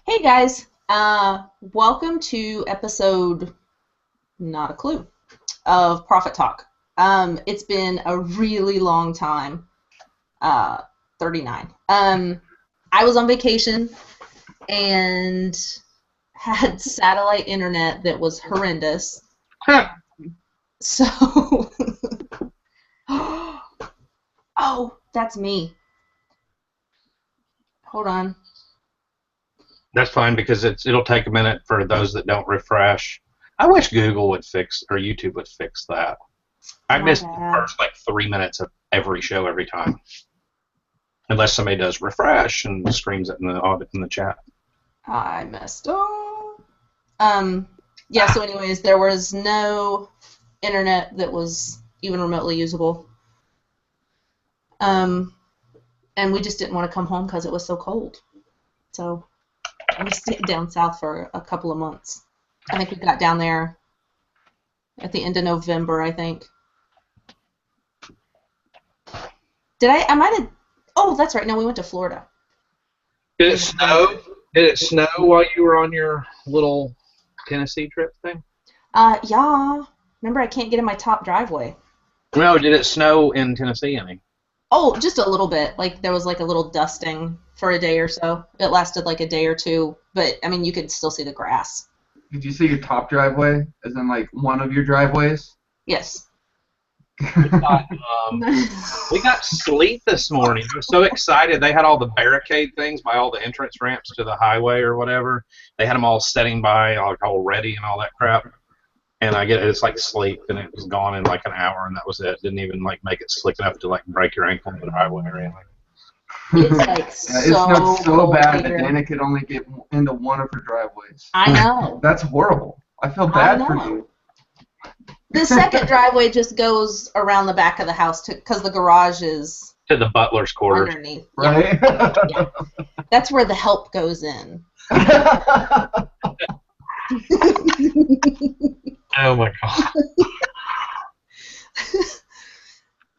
Hey guys, welcome to episode not a clue of Profit Talk. It's been a really long time, 39. I was on vacation and had satellite internet that was horrendous. So, oh, that's me. Hold on. That's fine because it'll take a minute for those that don't refresh. I wish Google would fix or YouTube would fix that. I My miss the bad. first like 3 minutes of every show every time, unless somebody does refresh and screams it in the chat. I messed up. Yeah, so anyways, there was no internet that was even remotely usable. And we just didn't want to come home because it was so cold. So we stayed down south for a couple of months. I think we got down there at the end of November, I think. I might have, oh, that's right, no, we went to Florida. Did it snow? Did it snow while you were on your little Tennessee trip thing? Yeah. Remember, I can't get in my top driveway. No, did it snow in Tennessee any? Oh, just a little bit. Like, there was like a little dusting for a day or so. It lasted like a day or two, but, I mean, you could still see the grass. Did you see your top driveway, as in like one of your driveways? Yes. We got sleet this morning. I was so excited. They had all the barricade things by all the entrance ramps to the highway or whatever. They had them all setting by, like all ready and all that crap. And it's like sleet, and it was gone in like an hour, and that was it. Didn't even like make it slick enough to like break your ankle on the driveway or anything. It's like It snowed so cold bad that here. Danica could only get into one of her driveways. I know. That's horrible. I feel bad for you. The second driveway just goes around the back of the house because the garage is To the butler's quarters. underneath. Right? Yeah. That's where the help goes in. Oh my god.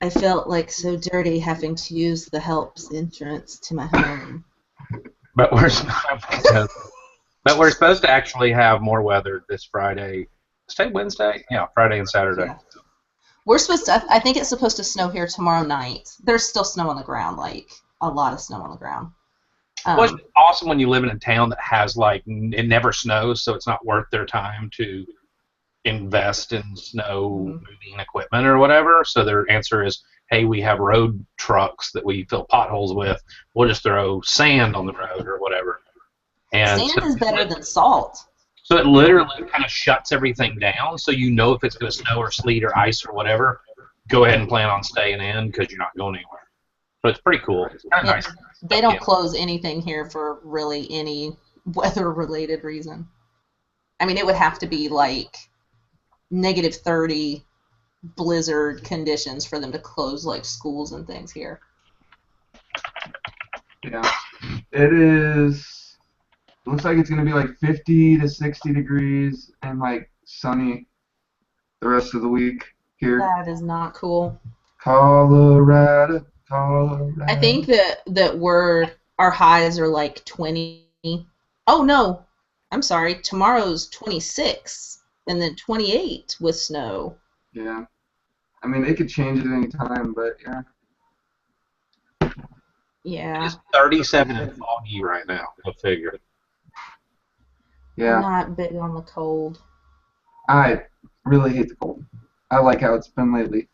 I felt like so dirty having to use the help's entrance to my home. But we're supposed to actually have more weather this Friday. Today Wednesday? Yeah, Friday and Saturday. Yeah. We're supposed to, I think it's supposed to snow here tomorrow night. There's still snow on the ground, like a lot of snow on the ground. Well, it's awesome when you live in a town that has like it never snows, so it's not worth their time to invest in snow moving equipment or whatever. So their answer is, hey, we have road trucks that we fill potholes with. We'll just throw sand on the road or whatever. And Sand is better than salt. So it literally kind of shuts everything down, so you know if it's going to snow or sleet or ice or whatever, go ahead and plan on staying in because you're not going anywhere. So it's pretty cool. It's kind of nice. They don't close anything here for really any weather-related reason. I mean, it would have to be like -30 blizzard conditions for them to close like schools and things here. Yeah. It is. It looks like it's going to be like 50 to 60 degrees and like sunny the rest of the week here. That is not cool. Colorado. I think that our highs are like 20. Oh no, I'm sorry. Tomorrow's 26 and then 28 with snow. Yeah. I mean, it could change at any time, but yeah. Yeah. It's 37 and foggy right now. Go figure. Yeah. I'm not big on the cold. I really hate the cold. I like how it's been lately.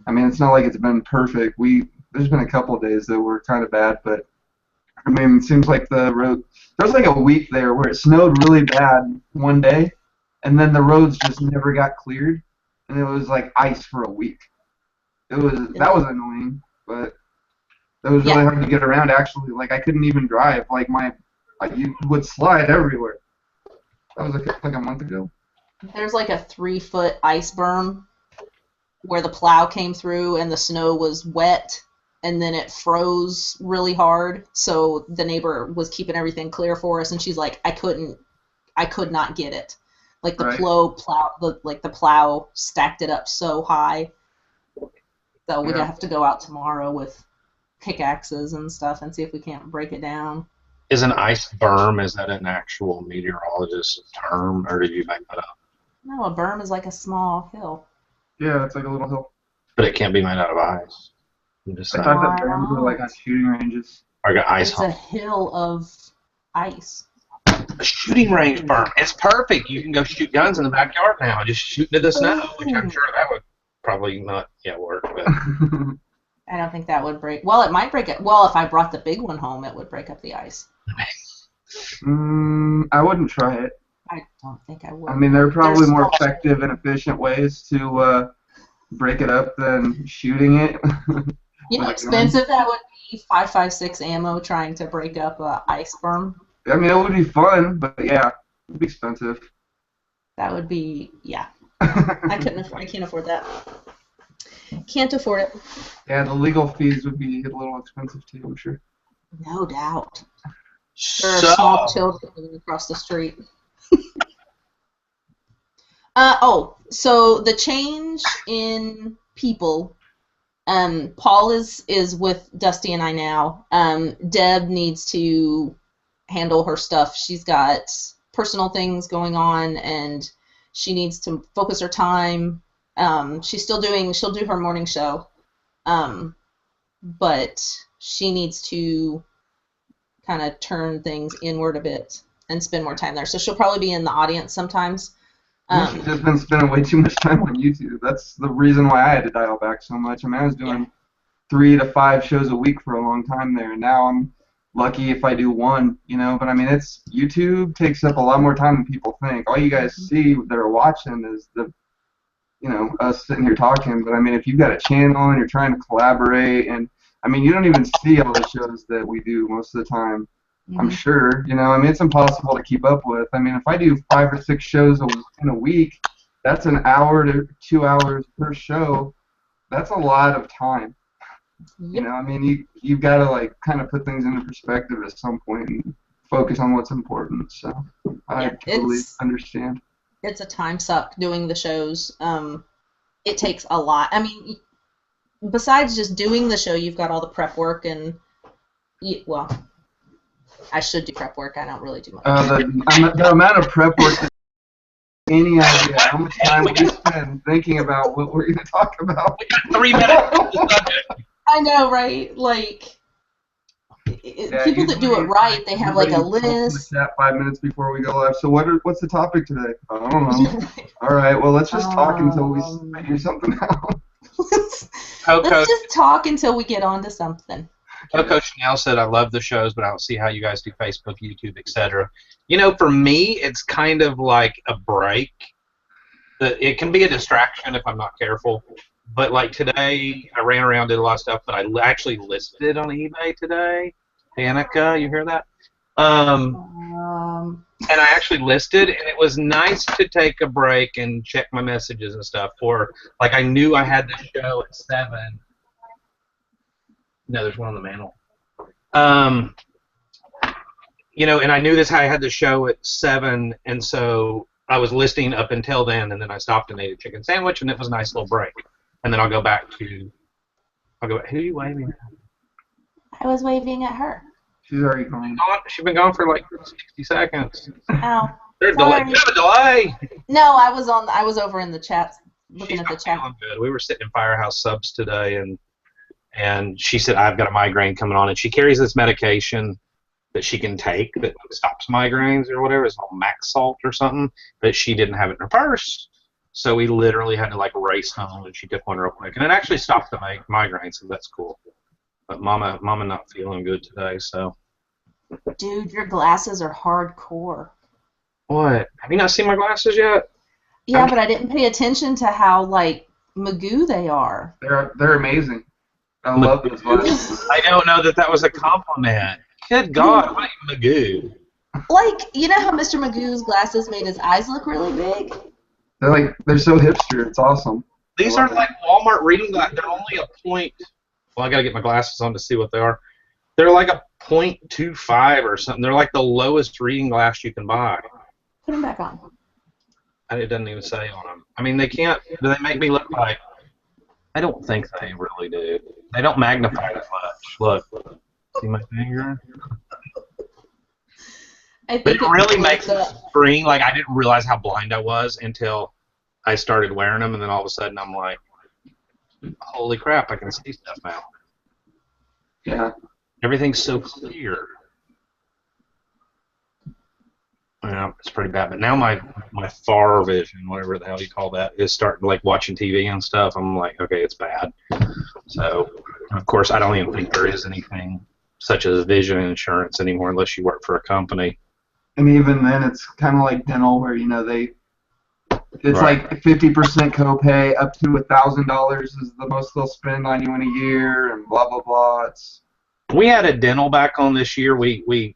I mean, it's not like it's been perfect. There's been a couple of days that were kind of bad, but I mean, it seems like the road. There was like a week there where it snowed really bad one day, and then the roads just never got cleared, and it was like ice for a week. That was annoying, but it was really hard to get around. Actually, like I couldn't even drive. Like you would slide everywhere. That was like a month ago. There's like a 3-foot ice berm where the plow came through and the snow was wet and then it froze really hard. So the neighbor was keeping everything clear for us and she's like, I could not get it. Like the plow stacked it up so high. So we'd have to go out tomorrow with pickaxes and stuff and see if we can't break it down. Is an ice berm, is that an actual meteorologist term, or did you make that up? No, a berm is like a small hill. Yeah, it's like a little hill. But it can't be made out of ice. I'm just I saying. thought that berms were like on shooting ranges. I got ice It's a hill of ice. A shooting range berm. It's perfect. You can go shoot guns in the backyard now. Just shoot into the snow, which I'm sure that would probably not work. But I don't think that would break. Well, it might break it. Well, if I brought the big one home, it would break up the ice. I wouldn't try it. I don't think I would. I mean, there are probably more effective and efficient ways to break it up than shooting it. You know how expensive that would be? 5.56 ammo trying to break up a ice berm. I mean, it would be fun, but yeah, it would be expensive. That would be, yeah. I can't afford that. Can't afford it. Yeah, the legal fees would be a little expensive too, I'm sure. No doubt. There are small children living across the street. So the change in people. Paul is with Dusty and I now. Deb needs to handle her stuff. She's got personal things going on, and she needs to focus her time. She'll do her morning show, but she needs to kind of turn things inward a bit and spend more time there. So she'll probably be in the audience sometimes. She's just been spending way too much time on YouTube. That's the reason why I had to dial back so much. I mean, I was doing 3 to 5 shows a week for a long time there, and now I'm lucky if I do 1, you know. But I mean, YouTube takes up a lot more time than people think. All you guys see that are watching is us sitting here talking. But I mean, if you've got a channel and you're trying to collaborate, and I mean, you don't even see all the shows that we do most of the time. I'm sure, I mean, it's impossible to keep up with. I mean, if I do 5 or 6 shows in a week, that's an hour to 2 hours per show. That's a lot of time. Yep. I mean, you've got to like kind of put things into perspective at some point and focus on what's important. So I totally understand. It's a time suck doing the shows. It takes a lot. I mean, besides just doing the show, you've got all the prep work and I should do prep work. I don't really do much. The amount of prep work. Any idea how much time we spend thinking about what we're going to talk about? We got 3 minutes. I know, right? Like, people that do it right, they have like a list. Chat 5 minutes before we go live. So what's the topic today? I don't know. All right. Well, let's just talk until we figure something out. Let's just talk until we get on to something. Coco Chanel said, I love the shows, but I don't see how you guys do Facebook, YouTube, etc. For me, it's kind of like a break. It can be a distraction if I'm not careful. But like today, I ran around, did a lot of stuff, but I actually listed on eBay today. Danica, you hear that? And I actually listed, and it was nice to take a break and check my messages and stuff. Or like I knew I had the show at 7. No, there's one on the mantle. And I knew I had the show at 7, and so I was listing up until then, and then I stopped and ate a chicken sandwich, and it was a nice little break. And then I'll go back. Who are you waving at? I was waving at her. She's already gone. She's been gone for like 60 seconds. Oh. There's a delay. You have a delay. No, I was over in the chat, looking at the chat. Good. We were sitting in Firehouse Subs today, and she said, I've got a migraine coming on, and she carries this medication that she can take that stops migraines or whatever. It's called Max Salt or something, but she didn't have it in her purse. So we literally had to like race home, and she took one real quick. And it actually stopped the migraines, so that's cool. But Mama not feeling good today, so. Dude, your glasses are hardcore. What? Have you not seen my glasses yet? Yeah, but I didn't pay attention to how, like, Magoo they are. They're amazing. I love those glasses. I don't know that was a compliment. Good God, what a Magoo. Like, you know how Mr. Magoo's glasses made his eyes look really big? They're so hipster. It's awesome. These aren't like Walmart reading glasses. They're only a point. Well, I got to get my glasses on to see what they are. They're like a 0.25 or something. They're like the lowest reading glass you can buy. Put them back on. It doesn't even say on them. I mean, they can't. Do they make me look like? I don't think they really do. They don't magnify that much. Look. See my finger? I But think it really makes the the screen, like, I didn't realize how blind I was until I started wearing them, and then all of a sudden I'm like, holy crap, I can see stuff now. Yeah. Everything's so clear. Yeah, it's pretty bad. But now my far vision, whatever the hell you call that, is starting, like, watching TV and stuff. I'm like, okay, it's bad. So, of course, I don't even think there is anything such as vision insurance anymore unless you work for a company. And even then, it's kind of like dental, where it's Right. like 50% copay, up to $1,000 is the most they'll spend on you in a year, and blah blah blah. We had a dental back on this year. We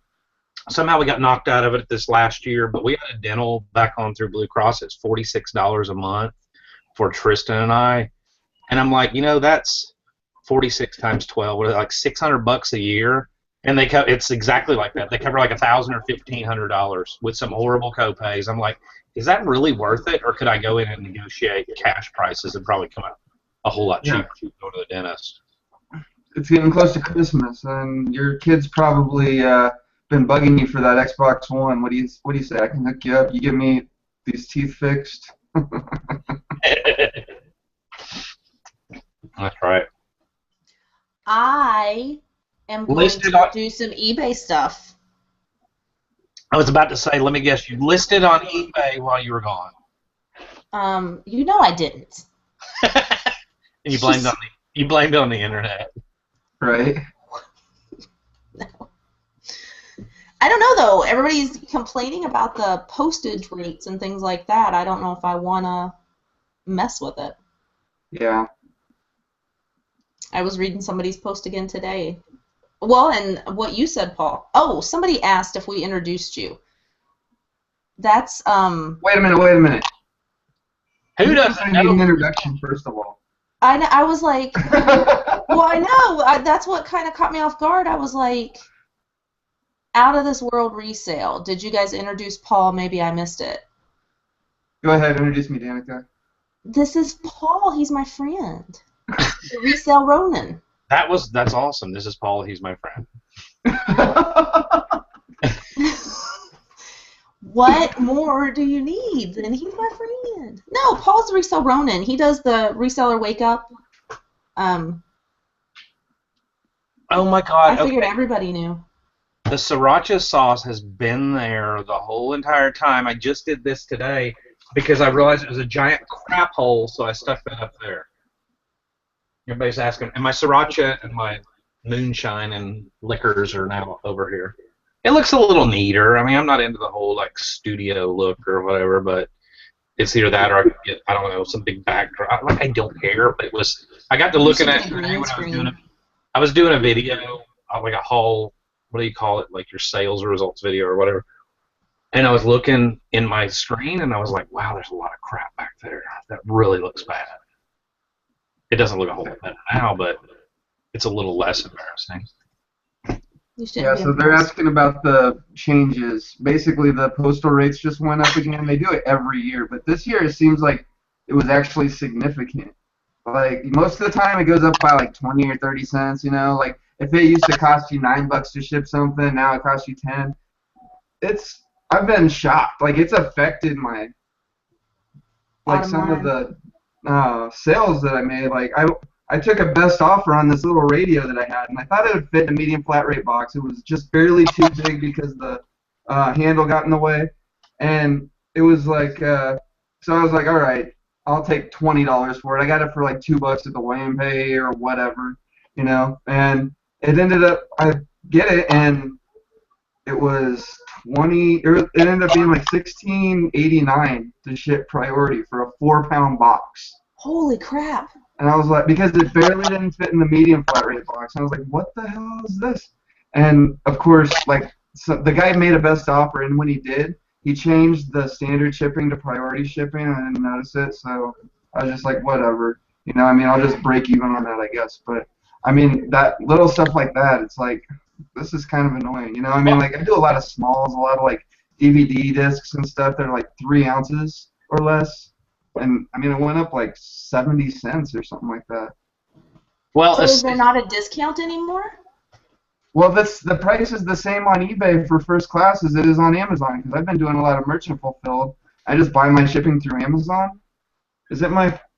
somehow we got knocked out of it this last year, but we had a dental back on through Blue Cross. It's $46 a month for Tristan and I, and I'm like, that's 46 times 12, what is it, like $600 a year, and it's exactly like that. They cover like $1,000 or $1,500 with some horrible copays. I'm like, is that really worth it, or could I go in and negotiate cash prices and probably come out a whole lot cheaper to go to the dentist? It's getting close to Christmas, and your kid's probably been bugging you for that Xbox One. What do you say? I can hook you up. You get me these teeth fixed. That's right. I am going to do some eBay stuff. I was about to say, let me guess, you listed on eBay while you were gone. I didn't. And you blamed it on the internet. Right. No. I don't know though. Everybody's complaining about the postage rates and things like that. I don't know if I want to mess with it. Yeah. I was reading somebody's post again today. Well, and what you said, Paul. Oh, somebody asked if we introduced you. That's Wait a minute. Who doesn't know? Need an introduction first of all. I was like, well, I know. That's what kind of caught me off guard. I was like, Out of This World Resale. Did you guys introduce Paul? Maybe I missed it. Go ahead, introduce me, Danica. This is Paul. He's my friend. The Resale Ronin. That's awesome. This is Paul. He's my friend. What more do you need? Then he's my friend. No, Paul's the Resale Ronin. He does the Reseller Wake Up. Oh my God! I figured everybody knew. The sriracha sauce has been there the whole entire time. I just did this today because I realized it was a giant crap hole, so I stuck that up there. Everybody's asking, and my sriracha and my moonshine and liquors are now over here. It looks a little neater. I mean, I'm not into the whole like studio look or whatever, but it's either that or I could get, I don't know, some big backdrop. Like, I don't care, but I got to looking at it today when I was doing a video, like a haul, what do you call it, like your sales results video or whatever. And I was looking in my screen and I was like, wow, there's a lot of crap back there. That really looks bad. It doesn't look a whole lot better now, but it's a little less embarrassing. Yeah, so they're asking about the changes. Basically, the postal rates just went up again. They do it every year, but this year it seems like it was actually significant. Like, most of the time it goes up by like 20 or 30 cents, Like, if it used to cost you $9 to ship something, now it costs you 10. I've been shocked. Like, it's affected my, like, some of the sales that I made. Like, I took a best offer on this little radio that I had, and I thought it would fit in a medium flat rate box. It was just barely too big because the handle got in the way, and it was like, so I was like, all right, I'll take $20 for it. I got it for like $2 at the weigh and pay or whatever, and it ended up, I get it, and it was it ended up being like $16.89 to ship priority for a 4-pound box. Holy crap. And I was like, because it barely didn't fit in the medium flat rate box. And I was like, what the hell is this? And of course, like, so the guy made a best offer, and when he did, he changed the standard shipping to priority shipping, and I didn't notice it. So I was just like, whatever. I'll just break even on that, I guess. But I mean, that little stuff like that, it's like, this is kind of annoying. Like, I do a lot of smalls, a lot of like DVD discs and stuff. They're like 3 ounces or less. And I mean, it went up like 70 cents or something like that. Well, so is there not a discount anymore? Well, the price is the same on eBay for first class as it is on Amazon because I've been doing a lot of merchant fulfilled. I just buy my shipping through Amazon. Is it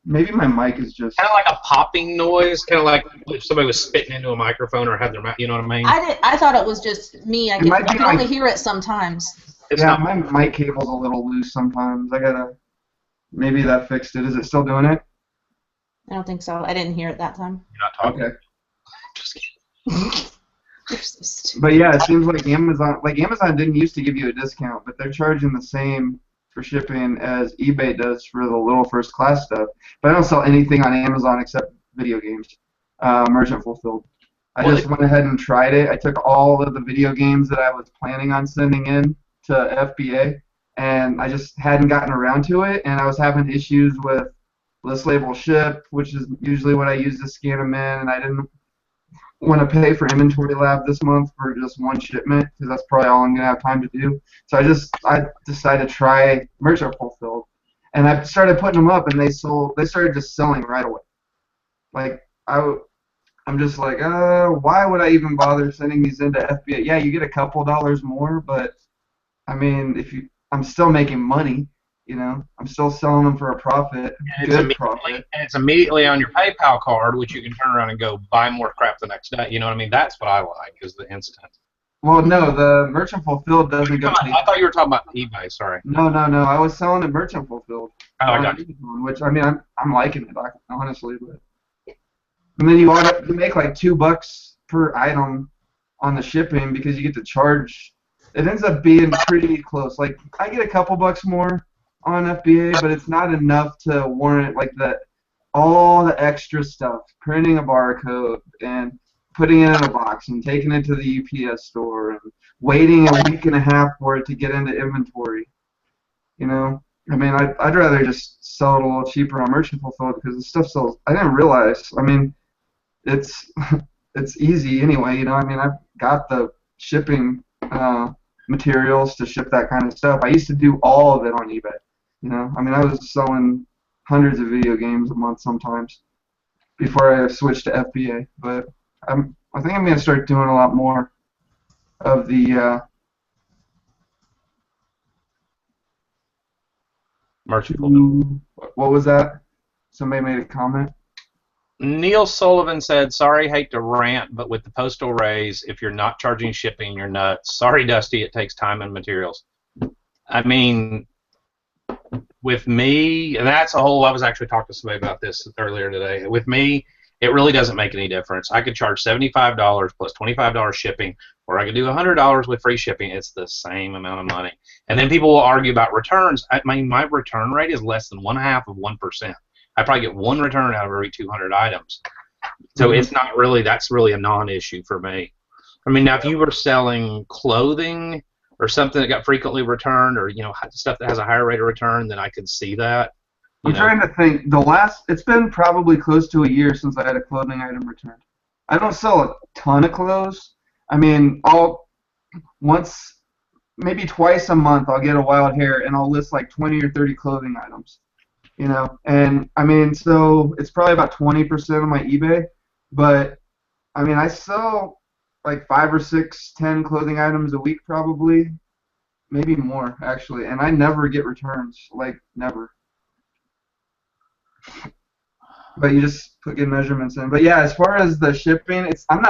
maybe my mic is just. Kind of like a popping noise, kind of like if somebody was spitting into a microphone or had their mouth. You know what I mean? I thought it was just me. It might I be can only hear it sometimes. It's Yeah, not. my mic cable's a little loose sometimes. Maybe that fixed it. Is it still doing it? I don't think so. I didn't hear it that time. You're not talking. Okay. Just kidding. You're so stupid. But yeah, it seems like Amazon didn't used to give you a discount, but they're charging the same for shipping as eBay does for the little first class stuff. But I don't sell anything on Amazon except video games, merchant fulfilled. I Well, just went ahead and tried it. I took all of the video games that I was planning on sending in to FBA, and I just hadn't gotten around to it, and I was having issues with list label ship, which is usually what I use to scan them in, and I didn't want to pay for inventory lab this month for just one shipment because that's probably all I'm gonna have time to do. So I decided to try merchant fulfilled, and I started putting them up, and they started just selling right away. Like I'm just like, why would I even bother sending these into FBA? Yeah, you get a couple dollars more, but I mean, I'm still making money. I'm still selling them for a profit, good profit. And it's immediately on your PayPal card, which you can turn around and go buy more crap the next day. You know what I mean? That's what I like, is the instant. Well, no, the merchant fulfilled doesn't go. I thought you were talking about eBay. Sorry. No. I was selling it merchant fulfilled. Oh, I got you. Which I mean, I'm liking it honestly, but and then you make like $2 per item on the shipping because you get to charge. It ends up being pretty close. Like I get a couple bucks more on FBA, but it's not enough to warrant like all the extra stuff, printing a barcode and putting it in a box and taking it to the UPS store and waiting a week and a half for it to get into inventory. I mean, I'd rather just sell it a little cheaper on merchant fulfilled because the stuff sells. I didn't realize. I mean, it's easy anyway. I mean, I've got the shipping materials to ship that kind of stuff. I used to do all of it on eBay. I mean, I was selling hundreds of video games a month sometimes before I switched to FBA. But I think I'm going to start doing a lot more of the Merchant fulfilled. What was that? Somebody made a comment. Neil Sullivan said, sorry, hate to rant, but with the postal raise, if you're not charging shipping, you're nuts. Sorry, Dusty, it takes time and materials. I mean, with me, and that's a whole, I was actually talking to somebody about this earlier today. With me, it really doesn't make any difference. I could charge $75 plus $25 shipping, or I could do $100 with free shipping. It's the same amount of money. And then people will argue about returns. I mean, my return rate is less than 0.5%. I probably get one return out of every 200 items. So it's not really, that's really a non-issue for me. I mean, now if you were selling clothing or something that got frequently returned, or stuff that has a higher rate of return, then I could see that. I'm trying to think. It's been probably close to a year since I had a clothing item returned. I don't sell a ton of clothes. I mean, maybe twice a month, I'll get a wild hair and I'll list like 20 or 30 clothing items. And I mean, so it's probably about 20% of my eBay, but I mean, I sell like 5 or 6, 10 clothing items a week probably, maybe more actually, and I never get returns, like never. But you just put good measurements in. But yeah, as far as the shipping, I'm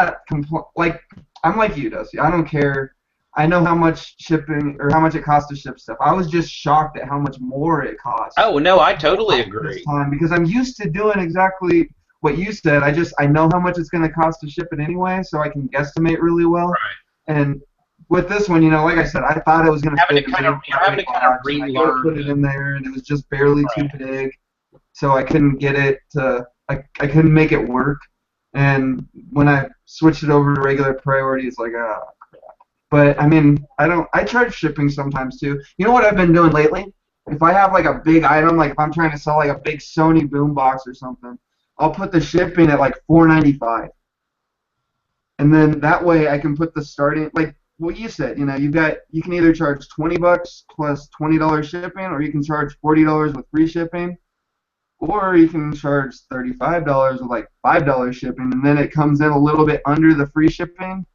like you, Dusty. I don't care. I know how much shipping or how much it costs to ship stuff. I was just shocked at how much more it costs. Oh no, I totally agree. Because I'm used to doing exactly what you said. I know how much it's going to cost to ship it anyway, so I can guesstimate really well. Right. And with this one, like I said, I thought it was going to fit. Having to kind of relearn. I put it in there, and it was just barely too big, so I couldn't get it to. I couldn't make it work. And when I switched it over to regular priority, it's like crap. But I mean, I charge shipping sometimes too. You know what I've been doing lately? If I have like a big item, like if I'm trying to sell like a big Sony boombox or something, I'll put the shipping at like $4.95. And then that way I can put the starting, like what you said, you can either charge $20 plus $20 shipping, or you can charge $40 with free shipping, or you can charge $35 with like $5 shipping, and then it comes in a little bit under the free shipping.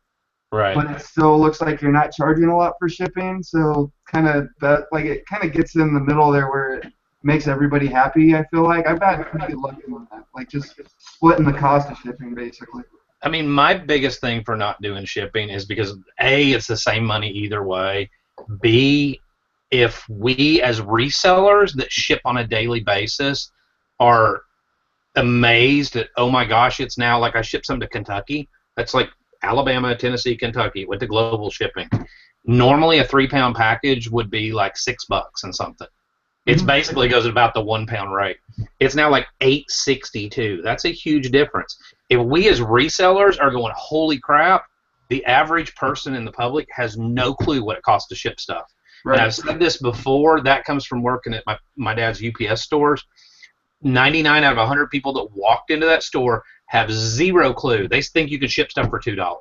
Right. but it still looks like you're not charging a lot for shipping. So kind of that, like it kind of gets in the middle there where it makes everybody happy. I feel like I've had pretty good luck on that, like just splitting the cost of shipping basically. I mean, my biggest thing for not doing shipping is because A, it's the same money either way. B, if we as resellers that ship on a daily basis are amazed at, oh my gosh, it's now like I shipped some to Kentucky. That's like Alabama, Tennessee, Kentucky. It went to global shipping. Normally a 3-pound package would be like $6 and something. It's basically goes at about the 1 pound rate. It's now like $8.62. That's a huge difference. If we as resellers are going, holy crap, the average person in the public has no clue what it costs to ship stuff. Right. And I've said this before, that comes from working at my dad's UPS stores. 99 out of 100 people that walked into that store have zero clue. They think you can ship stuff for $2.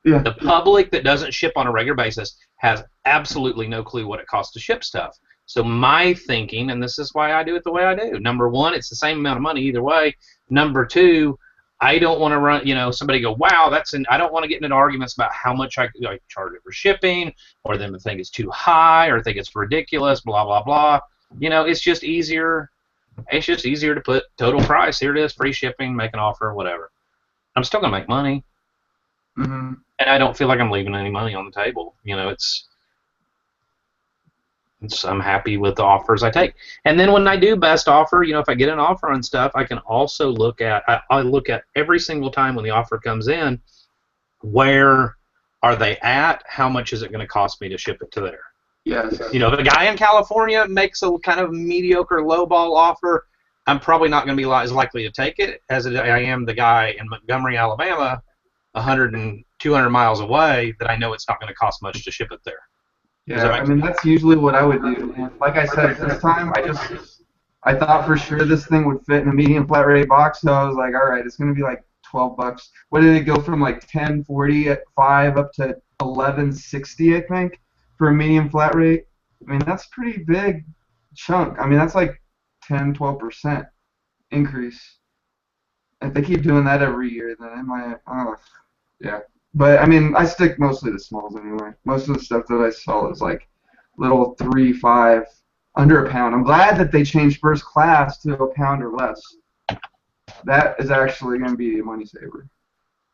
Yeah. The public that doesn't ship on a regular basis has absolutely no clue what it costs to ship stuff. So my thinking, and this is why I do it the way I do, number one, it's the same amount of money either way. Number two, I don't want to run, somebody go, wow, I don't want to get into arguments about how much I charge it for shipping, or them to think it's too high, or think it's ridiculous, blah, blah, blah. It's just easier. It's just easier to put total price. Here it is, free shipping, make an offer, whatever. I'm still going to make money. Mm-hmm. And I don't feel like I'm leaving any money on the table. I'm happy with the offers I take. And then when I do best offer, if I get an offer on stuff, I can also look at, I look at every single time when the offer comes in, where are they at? How much is it going to cost me to ship it to there? Yes. If a guy in California makes a kind of mediocre lowball offer, I'm probably not going to be as likely to take it as I am the guy in Montgomery, Alabama, 100 and 200 miles away, that I know it's not going to cost much to ship it there. Yeah, I mean, that's usually what I would do. And like I said, this time I thought for sure this thing would fit in a medium flat rate box, so I was like, all right, it's going to be like $12. What did it go from like $10.40 at 5 up to $11.60, I think, for a medium flat rate? I mean, that's a pretty big chunk. I mean, that's like 10-12% increase. If they keep doing that every year, then I might, yeah. But, I mean, I stick mostly to smalls anyway. Most of the stuff that I sell is like little 3, 5, under a pound. I'm glad that they changed first class to a pound or less. That is actually going to be a money saver.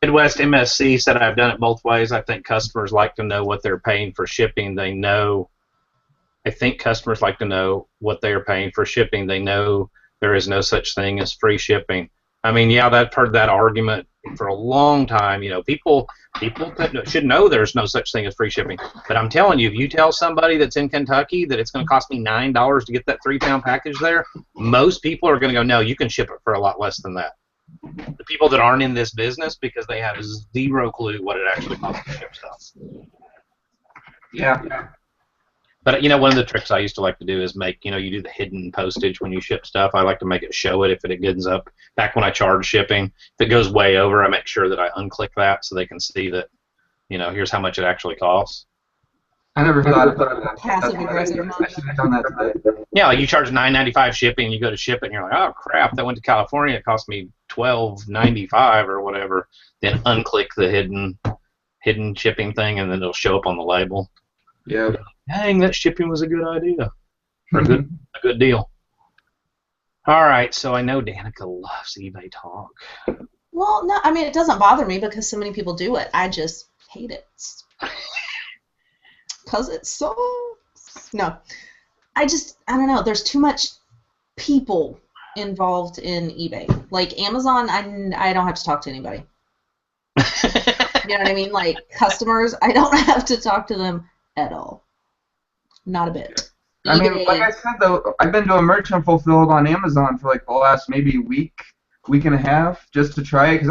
Midwest MSC said I've done it both ways. I think customers like to know what they're paying for shipping. I think customers like to know what they're paying for shipping. They know there is no such thing as free shipping. I mean, yeah, I've heard that argument for a long time. People should know there's no such thing as free shipping. But I'm telling you, if you tell somebody that's in Kentucky that it's going to cost me $9 to get that 3-pound package there, most people are going to go, no, you can ship it for a lot less than that. The people that aren't in this business, because they have zero clue what it actually costs to ship stuff. Yeah. But, one of the tricks I used to like to do is make, you do the hidden postage when you ship stuff. I like to make it show it if it ends up. Back when I charge shipping, if it goes way over, I make sure that I unclick that so they can see that, here's how much it actually costs. I never thought of that. Passive aggressive. I should have done that today. Yeah, like you charge $9.95 shipping, you go to ship it, and you're like, oh crap, that went to California, it cost me $12.95 or whatever. Then unclick the hidden shipping thing, and then it'll show up on the label. Yeah. Dang, that shipping was a good idea, or a good deal. All right, so I know Danica loves eBay talk. Well, no, I mean, it doesn't bother me because so many people do it. I just hate it. Because it sucks. No. I don't know. There's too much people involved in eBay. Like Amazon, I don't have to talk to anybody. You know what I mean? Like customers, I don't have to talk to them at all. Not a bit. I mean, like I said, though, I've been doing merchant fulfilled on Amazon for like the last maybe week and a half just to try it, because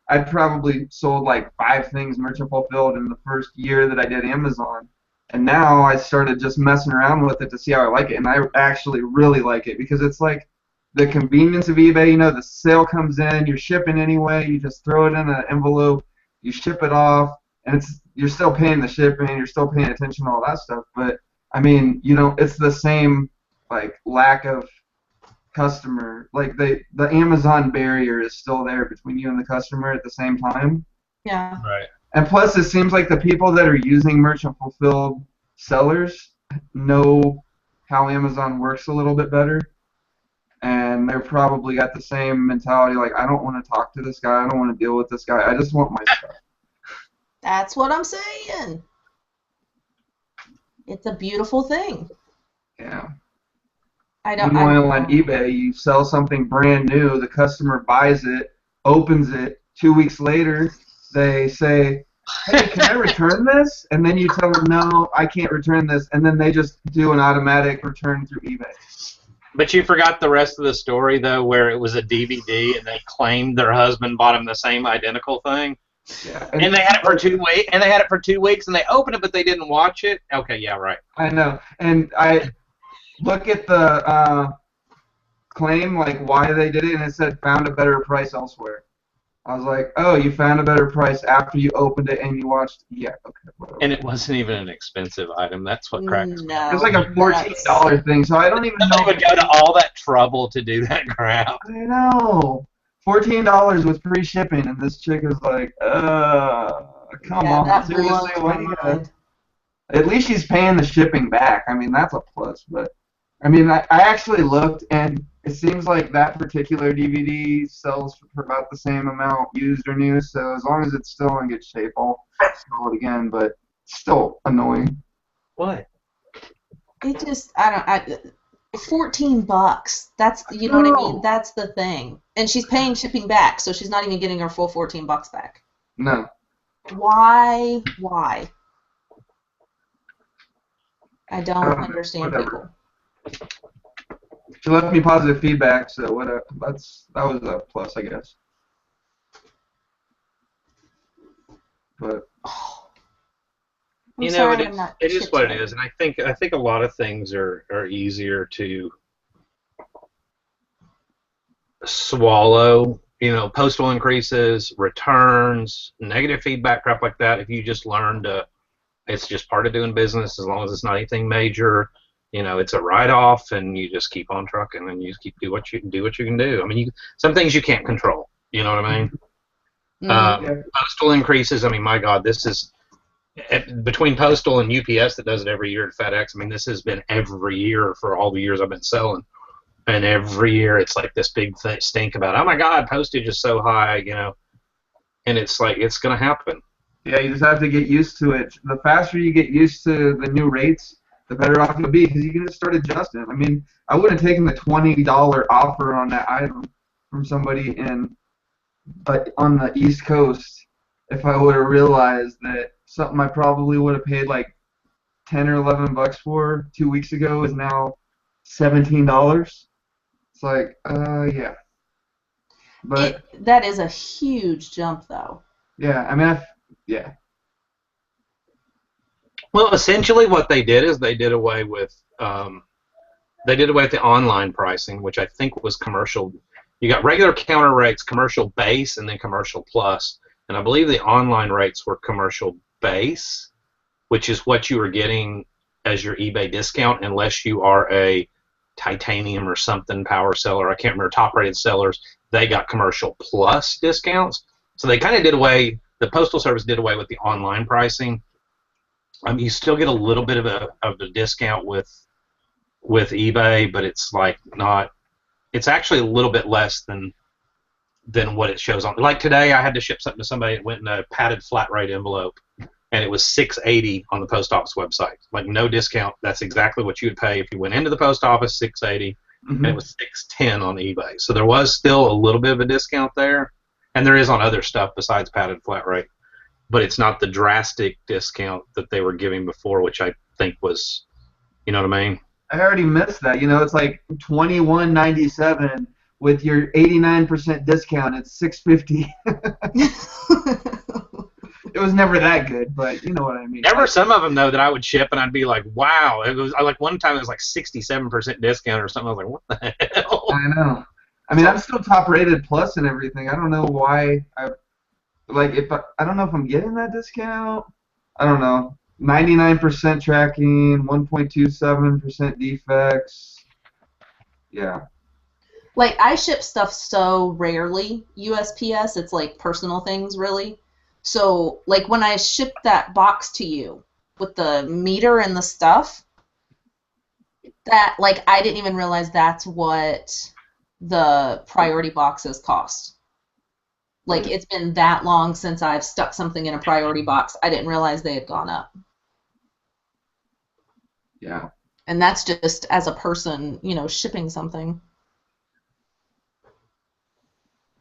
I probably sold like 5 things merchant fulfilled in the first year that I did Amazon. And now I started just messing around with it to see how I like it, and I actually really like it because it's like the convenience of eBay. The sale comes in, you're shipping anyway, you just throw it in an envelope, you ship it off, and you're still paying the shipping, you're still paying attention to all that stuff. But I mean, it's the same like lack of customer, like the Amazon barrier is still there between you and the customer at the same time. Yeah. Right. And plus, it seems like the people that are using merchant fulfilled sellers know how Amazon works a little bit better. And they're probably got the same mentality, like, I don't want to talk to this guy, I don't want to deal with this guy, I just want my stuff. That's what I'm saying. It's a beautiful thing. Yeah. Meanwhile, on eBay, you sell something brand new, the customer buys it, opens it, 2 weeks later, they say, hey, can I return this? And then you tell them, no, I can't return this, and then they just do an automatic return through eBay. But you forgot the rest of the story, though, where it was a DVD and they claimed their husband bought them the same identical thing. Yeah. And they had it for 2 weeks, and they opened it, but they didn't watch it. Okay, yeah, right. I know. And I look at the claim, like why they did it, and it said found a better price elsewhere. I was like, oh, you found a better price after you opened it and you watched? Yeah, okay, whatever. And it wasn't even an expensive item. That's what cracks me. It was like a $14 thing, so I don't even know. Somebody would go to all that trouble to do that crap. I know. $14 with free shipping, and this chick is like, come on, seriously? Why you gotta... At least she's paying the shipping back. I mean, that's a plus. But I mean, I actually looked, and it seems like that particular DVD sells for about the same amount, used or new. So as long as it's still in good shape, I'll sell it again. But it's still annoying. What? It just, $14. That's, you know what I mean? That's the thing. And she's paying shipping back, so she's not even getting her full $14 back. No. Why? I don't understand whatever. people. She left me positive feedback, so whatever. That was a plus, I guess. But you know, it is what it is, and I think a lot of things are easier to swallow. You know, postal increases, returns, negative feedback, crap like that. If you just learn to, it's just part of doing business. As long as it's not anything major, you know, it's a write-off, and you just keep on trucking, and you just do what you can do. I mean, some things you can't control. You know what I mean? Mm-hmm. Postal increases. I mean, my God, this is between Postal and UPS that does it every year at FedEx. I mean, this has been every year for all the years I've been selling, and every year it's like this big stink about, oh my God, postage is so high, you know, and it's like it's gonna happen. Yeah, you just have to get used to it. The faster you get used to the new rates, the better off you'll be, because you can just start adjusting. I mean, I would have taken the $20 offer on that item from somebody on the East Coast if I would have realized that something I probably would have paid like $10 or $11 for 2 weeks ago is now $17. It's like, yeah. But that is a huge jump, though. Yeah, I mean, yeah. Well, essentially, what they did is they did away with the online pricing, which I think was commercial. You got regular counter rates, commercial base, and then commercial plus. And I believe the online rates were commercial base, which is what you were getting as your eBay discount, unless you are a titanium or something power seller. I can't remember. Top-rated sellers, they got commercial plus discounts. So they kind of did away. The Postal Service did away with the online pricing. You still get a little bit of a discount with eBay, but it's like not. It's actually a little bit less than what it shows on. Like today, I had to ship something to somebody. It went in a padded flat rate envelope, and it was $6.80 on the post office website. Like no discount. That's exactly what you would pay if you went into the post office. $6.80, and it was $6.10 on eBay. So there was still a little bit of a discount there, and there is on other stuff besides padded flat rate. But it's not the drastic discount that they were giving before, which I think was, you know what I mean? I already missed that. You know, it's like $21.97 with your 89% discount. It's $6.50. It was never that good, but you know what I mean. There were some of them though that I would ship, and I'd be like, "Wow!" It was like one time it was like 67% discount or something. I was like, "What the hell?" I know. I mean, I'm still top rated plus and everything. I don't know why. I don't know if I'm getting that discount. I don't know. 99% tracking, 1.27% defects. Yeah. Like, I ship stuff so rarely, USPS, it's like personal things, really. So, like, when I shipped that box to you with the meter and the stuff, that, like, I didn't even realize that's what the priority boxes cost. Like, it's been that long since I've stuck something in a priority box. I didn't realize they had gone up. Yeah. And that's just as a person, you know, shipping something.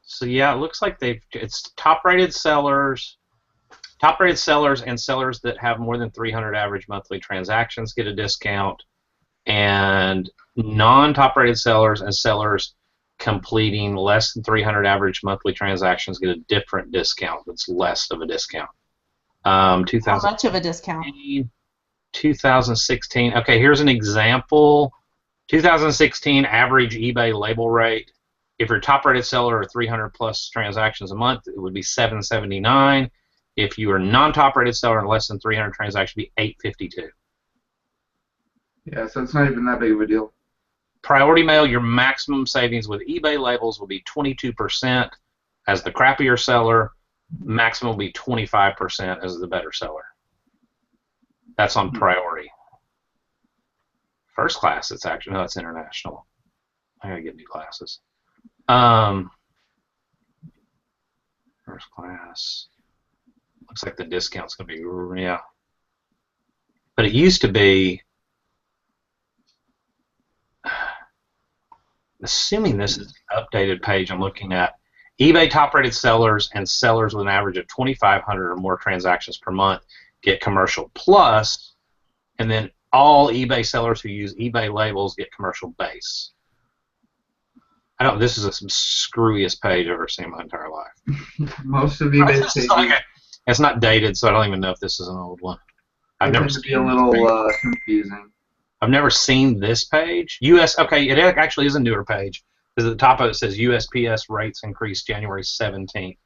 So yeah, it looks like it's top-rated sellers and sellers that have more than 300 average monthly transactions get a discount, and non-top-rated sellers and sellers completing less than 300 average monthly transactions get a different discount that's less of a discount. How much of a discount? 2016. Okay, here's an example. 2016 average eBay label rate. If you're a top-rated seller or 300 plus transactions a month, it would be $7.79. If you are a non-top-rated seller and less than 300 transactions, it would be $8.52. Yeah, so it's not even that big of a deal. Priority mail, your maximum savings with eBay labels will be 22% as the crappier seller. Maximum will be 25% as the better seller. That's on priority. First class, it's actually, no, it's international. I gotta get new glasses. First class. Looks like the discount's gonna be, yeah. But it used to be, assuming this is an updated page I'm looking at, eBay top-rated sellers and sellers with an average of 2,500 or more transactions per month get commercial plus, and then all eBay sellers who use eBay labels get commercial base. This is the screwiest page I've ever seen in my entire life. Most of eBay's pages. It's not dated, so I don't even know if this is an old one. I've never seen a little confusing. I've never seen this page. Okay, it actually is a newer page because at the top of it says USPS rates increased January 17th.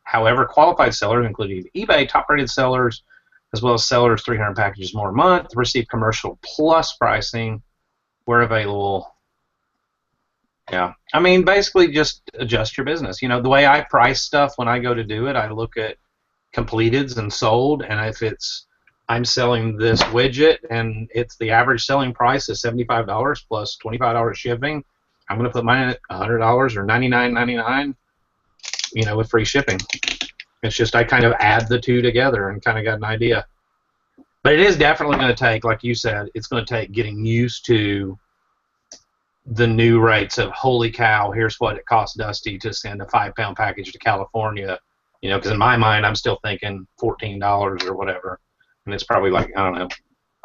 However, qualified sellers, including eBay top-rated sellers, as well as sellers 300 packages more a month, receive commercial plus pricing where available. Yeah, I mean, basically just adjust your business. You know, the way I price stuff when I go to do it, I look at completeds and sold, and if I'm selling this widget and it's the average selling price is $75 plus $25 shipping, I'm going to put mine at $100 or $99.99, you know, with free shipping. It's just I kind of add the two together and kind of got an idea. But it is definitely going to take, like you said, it's going to take getting used to the new rates of, holy cow, here's what it costs Dusty to send a 5-pound package to California. You know, because in my mind, I'm still thinking $14 or whatever. And it's probably like, I don't know,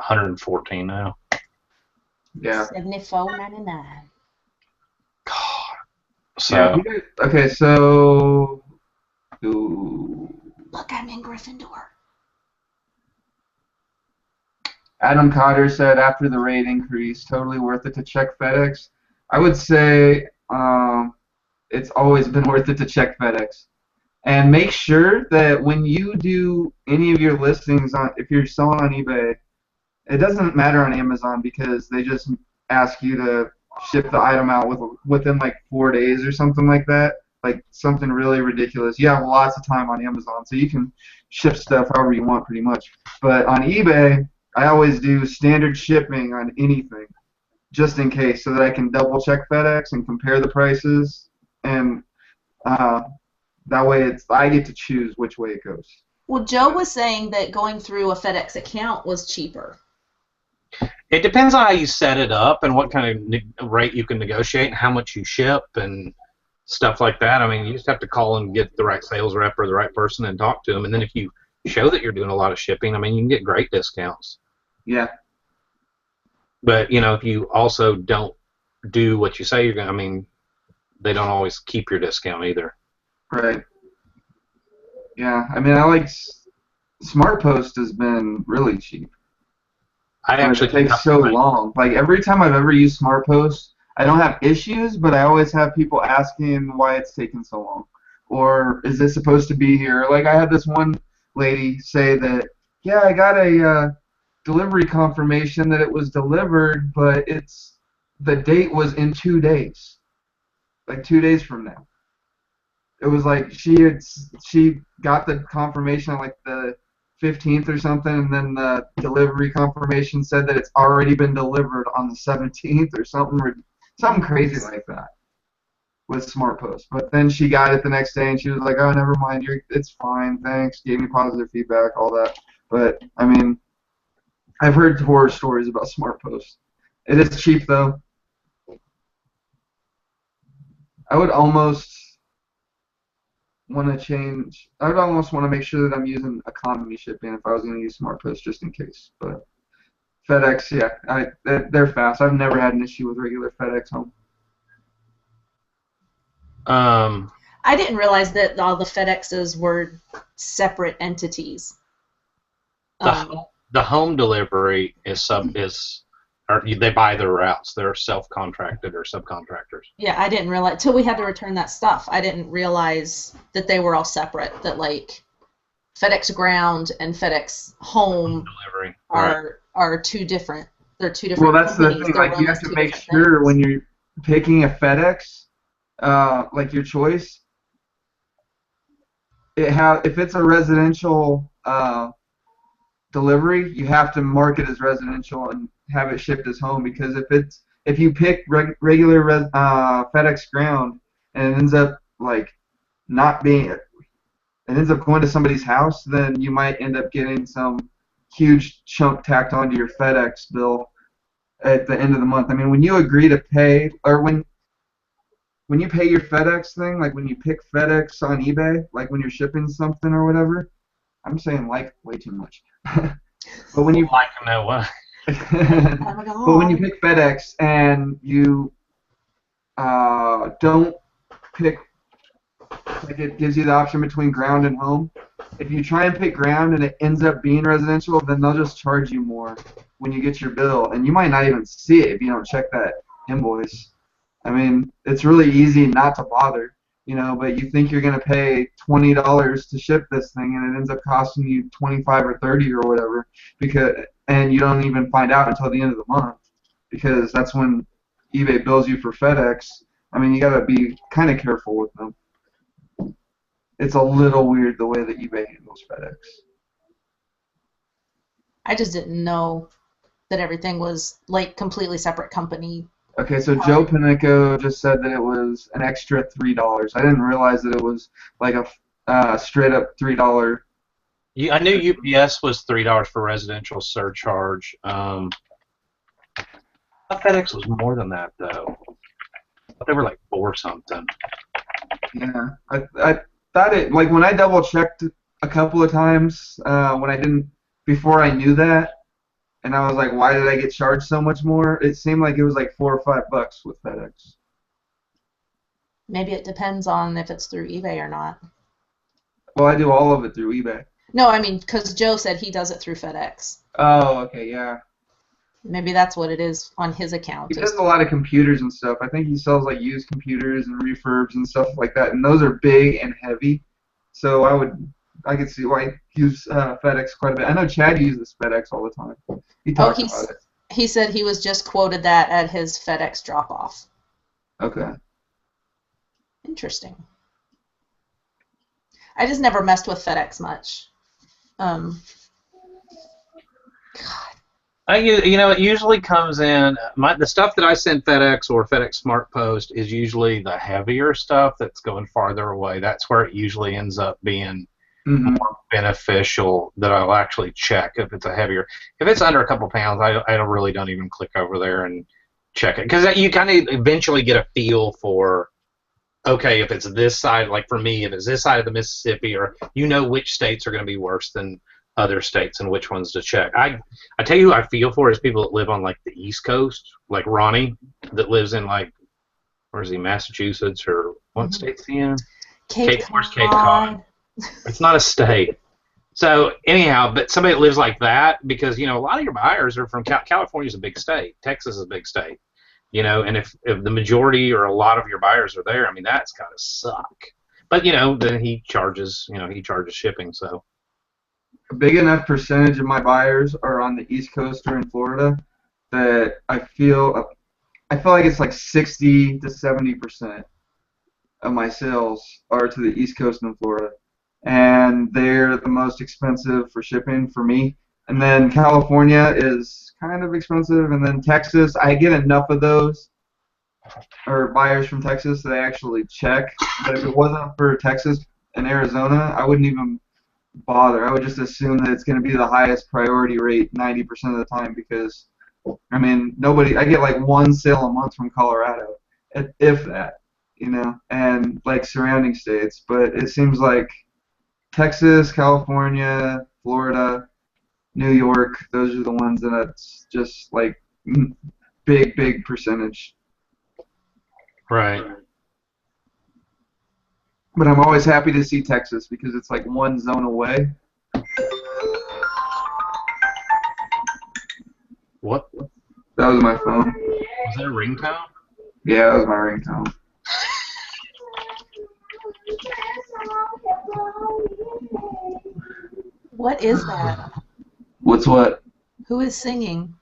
$114 now. Yeah. $74.99. God. So. Yeah, okay, so. Ooh. Look, I'm in Gryffindor. Adam Cotter said after the rate increase, totally worth it to check FedEx. I would say it's always been worth it to check FedEx. And make sure that when you do any of your listings, if you're selling on eBay, it doesn't matter on Amazon because they just ask you to ship the item out within like 4 days or something like that. Like something really ridiculous. You have lots of time on Amazon, so you can ship stuff however you want pretty much. But on eBay, I always do standard shipping on anything, just in case, so that I can double check FedEx and compare the prices, and that way I get to choose which way it goes. Well, Joe was saying that going through a FedEx account was cheaper. It depends on how you set it up and what kind of rate you can negotiate and how much you ship and stuff like that. I mean, you just have to call and get the right sales rep or the right person and talk to them. And then if you show that you're doing a lot of shipping, I mean, you can get great discounts. Yeah. But, you know, if you also don't do what you say you're going to, I mean, they don't always keep your discount either. Right. Yeah, I mean, I like SmartPost has been really cheap. It takes so long. Like every time I've ever used SmartPost, I don't have issues, but I always have people asking why it's taking so long, or is this supposed to be here? Like I had this one lady say that, yeah, I got a delivery confirmation that it was delivered, but the date was in 2 days, like 2 days from now. it was like she got the confirmation on like the 15th or something, and then the delivery confirmation said that it's already been delivered on the 17th or something crazy like that with Smart Post. But then she got it the next day and she was like, "Oh, never mind, it's fine, thanks." Gave me positive feedback, all that. But I mean, I've heard horror stories about Smart Post. It is cheap though. I would almost want to change. I would almost want to make sure that I'm using economy shipping if I was going to use Smart Post just in case. But FedEx, yeah, they're fast. I've never had an issue with regular FedEx home. I didn't realize that all the FedExes were separate entities. The home delivery they buy their routes. They're self-contracted or subcontractors. Yeah, I didn't realize till we had to return that stuff. I didn't realize that they were all separate. That like FedEx Ground and FedEx Home delivery are two different. They're two different. Well, that's the thing. Like you have to make sure when you're picking a FedEx, like your choice, if it's a residential delivery, you have to mark it as residential and have it shipped as home, because if you pick regular FedEx Ground and it ends up like not being, it ends up going to somebody's house, then you might end up getting some huge chunk tacked onto your FedEx bill at the end of the month. I mean, when you agree to pay, or when you pay your FedEx thing, like when you pick FedEx on eBay, like when you're shipping something or whatever, I'm saying like way too much. But when you like no what? But when you pick FedEx and you don't pick, like it gives you the option between ground and home. If you try and pick ground and it ends up being residential, then they'll just charge you more when you get your bill, and you might not even see it if you don't check that invoice. I mean, it's really easy not to bother, but you think you're going to pay $20 to ship this thing, and it ends up costing you $25 or $30 or whatever, and you don't even find out until the end of the month, because that's when eBay bills you for FedEx. I mean, you got to be kind of careful with them. It's a little weird the way that eBay handles FedEx. I just didn't know that everything was like completely separate company. Okay, so Joe Panico just said that it was an extra $3. I didn't realize that it was like a straight up $3. I knew UPS was $3 for residential surcharge. I thought FedEx was more than that though. I thought they were like $4 something. Yeah, I thought it, like when I double checked a couple of times before I knew that. And I was like, why did I get charged so much more? It seemed like it was like $4 or $5 with FedEx. Maybe it depends on if it's through eBay or not. Well, I do all of it through eBay. No, I mean, because Joe said he does it through FedEx. Oh, okay, yeah. Maybe that's what it is on his account. He does a lot of computers and stuff. I think he sells like used computers and refurbs and stuff like that, and those are big and heavy. So I could see why he uses FedEx quite a bit. I know Chad uses FedEx all the time. He talks about it. He said he was just quoted that at his FedEx drop-off. Okay. Interesting. I just never messed with FedEx much. God. It usually comes in. The stuff that I send FedEx or FedEx Smart Post is usually the heavier stuff that's going farther away. That's where it usually ends up being more beneficial, that I'll actually check if it's a heavier. If it's under a couple pounds, I really don't even click over there and check it, because you kind of eventually get a feel for, okay, if it's this side, like for me, if it's this side of the Mississippi, or which states are going to be worse than other states and which ones to check. I tell you who I feel for is people that live on like the East Coast, like Ronnie, that lives in like, where is he, Massachusetts, or what state's he in? Cape Cod. It's not a state. So anyhow, but somebody that lives like that, because a lot of your buyers are from California's a big state, Texas is a big state, and if the majority or a lot of your buyers are there, I mean that's gotta suck. But then he charges shipping. So a big enough percentage of my buyers are on the East Coast or in Florida that I feel like it's like 60 to 70%. of my sales are to the East Coast and Florida, and they're the most expensive for shipping for me. And then California is kind of expensive, and then Texas, I get enough of those, or buyers from Texas that I actually check. But if it wasn't for Texas and Arizona, I wouldn't even bother. I would just assume that it's going to be the highest priority rate 90% of the time because, I mean, I get like one sale a month from Colorado, if that, and like surrounding states. But it seems like Texas, California, Florida, New York, those are the ones that it's just like big percentage. Right. But I'm always happy to see Texas because it's like one zone away. What? That was my phone. Was that a ringtone? Yeah, that was my ringtone. What is that? What's what? Who is singing?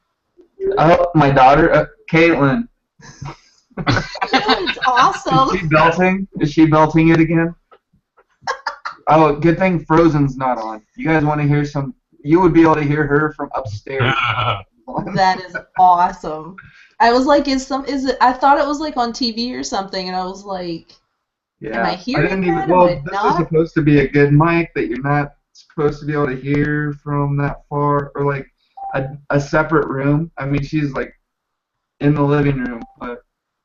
Oh, my daughter, Caitlin. It's awesome. Is she belting? Is she belting it again? Oh, good thing Frozen's not on. You guys want to hear some? You would be able to hear her from upstairs. That is awesome. I was like, is it? I thought it was like on TV or something, and I was like, Yeah. am I hearing that? Well, Am I this not? is supposed to be a good mic that you're not supposed to be able to hear from that far, or like a separate room. I mean, she's like in the living room, but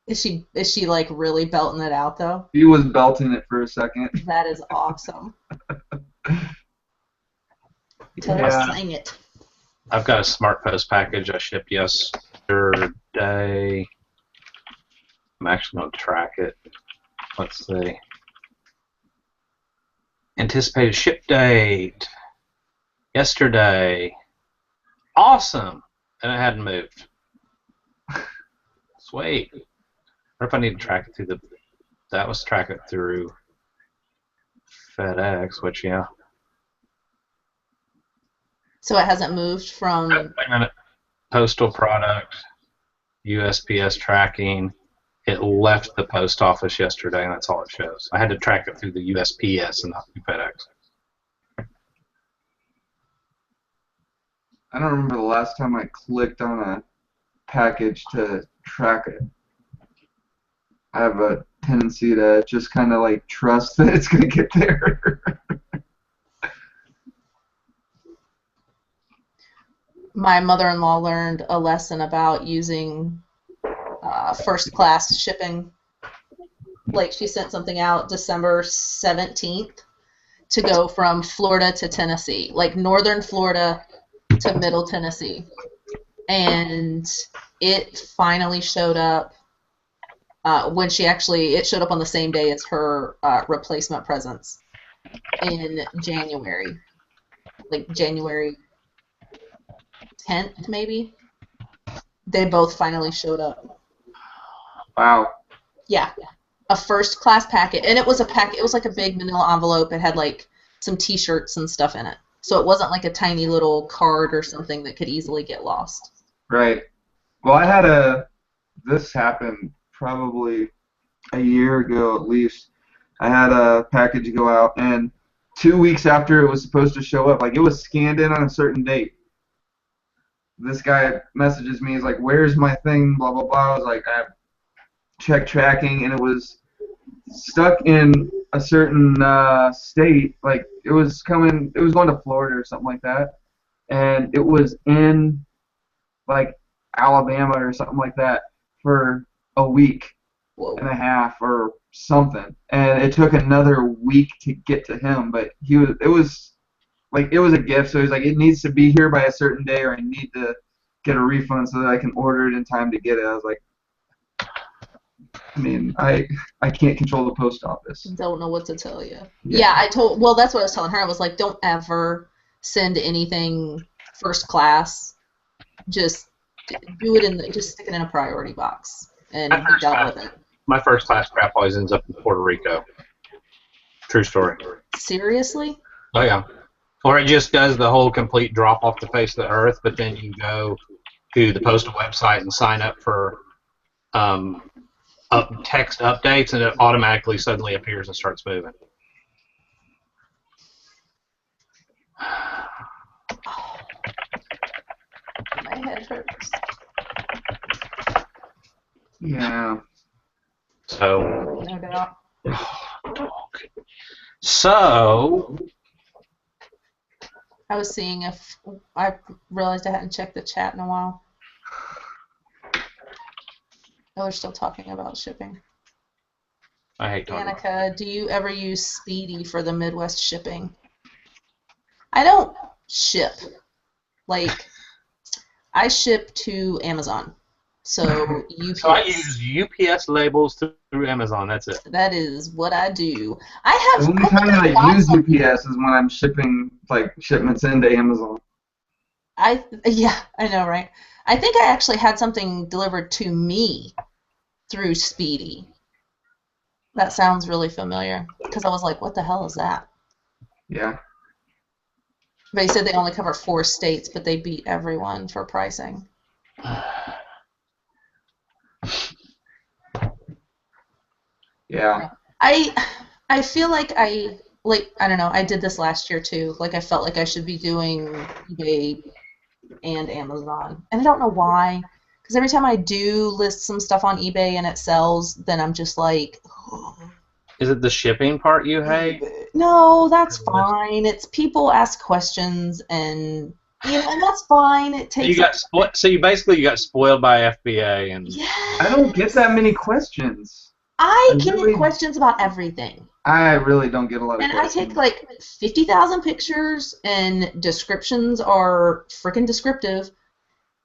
Is she like really belting it out though? she was belting it for a second. That is awesome. Tell her Yeah. to sing it. I've got a Smart Post package I shipped yesterday. I'm actually going to track it. Let's see. Anticipated ship date. Yesterday. Awesome. And it hadn't moved. Sweet. Or if I need to track it through that was track it through FedEx, which, yeah. So it hasn't moved from. Wait a minute. Postal product, USPS tracking. It left the post office yesterday, and that's all it shows. I had to track it through the USPS and not through FedEx. I don't remember the last time I clicked on a package to track it. I have a tendency to just kind of like trust that it's going to get there. My mother-in-law learned a lesson about using first-class shipping. Like she sent something out December 17th to go from Florida to Tennessee, like northern Florida to middle Tennessee. And it finally showed up when it showed up on the same day as her replacement presents in January, like January 10th maybe. They both finally showed up. Wow. Yeah, a first class packet, and it was like a big manila envelope. It had like some T-shirts and stuff in it, so it wasn't like a tiny little card or something that could easily get lost. Right. Well, this happened probably a year ago at least. I had a package go out, and 2 weeks after it was supposed to show up, like it was scanned in on a certain date. This guy messages me, he's like, "Where's my thing?" Blah blah blah. I was like, I checked tracking, and it was stuck in a certain state. Like it was going to Florida or something like that, and it was in like Alabama or something like that for a week and a half or something, and it took another week to get to him. But it was a gift, so he's like, it needs to be here by a certain day, or I need to get a refund so that I can order it in time to get it. I was like, I mean, I can't control the post office. Don't know what to tell you. Yeah, well, that's what I was telling her. I was like, don't ever send anything first class. Just do it just stick it in a priority box and be done with it. My first class crap always ends up in Puerto Rico. True story. Seriously? Oh yeah. Or it just does the whole complete drop off the face of the earth, but then you go to the postal website and sign up for a text updates, and it automatically suddenly appears and starts moving. My head hurts. Yeah. So. No doubt. So. I was seeing if I realized I hadn't checked the chat in a while. Oh, they're still talking about shipping. I hate talking about Danica, do you ever use Speedy for the Midwest shipping? I don't ship. Like, I ship to Amazon. So UPS. So I use UPS labels through Amazon. That's it. That is what I do. I The only time that I use UPS is when I'm shipping like shipments into Amazon. Yeah, I know, right? I think I actually had something delivered to me through Speedy. That sounds really familiar because I was like, what the hell is that? Yeah. But he said they only cover 4 states, but they beat everyone for pricing. Yeah. I feel like I don't know, I did this last year too. Like I felt like I should be doing eBay and Amazon. And I don't know why. Because every time I do list some stuff on eBay and it sells, then I'm just like, oh. Is it the shipping part you hate? No, that's fine. It's people ask questions and and that's fine. It takes. So you basically got spoiled by FBA and. Yes. I don't get that many questions. I get questions about everything. I really don't get a lot of questions. And I take like 50,000 pictures, and descriptions are freaking descriptive,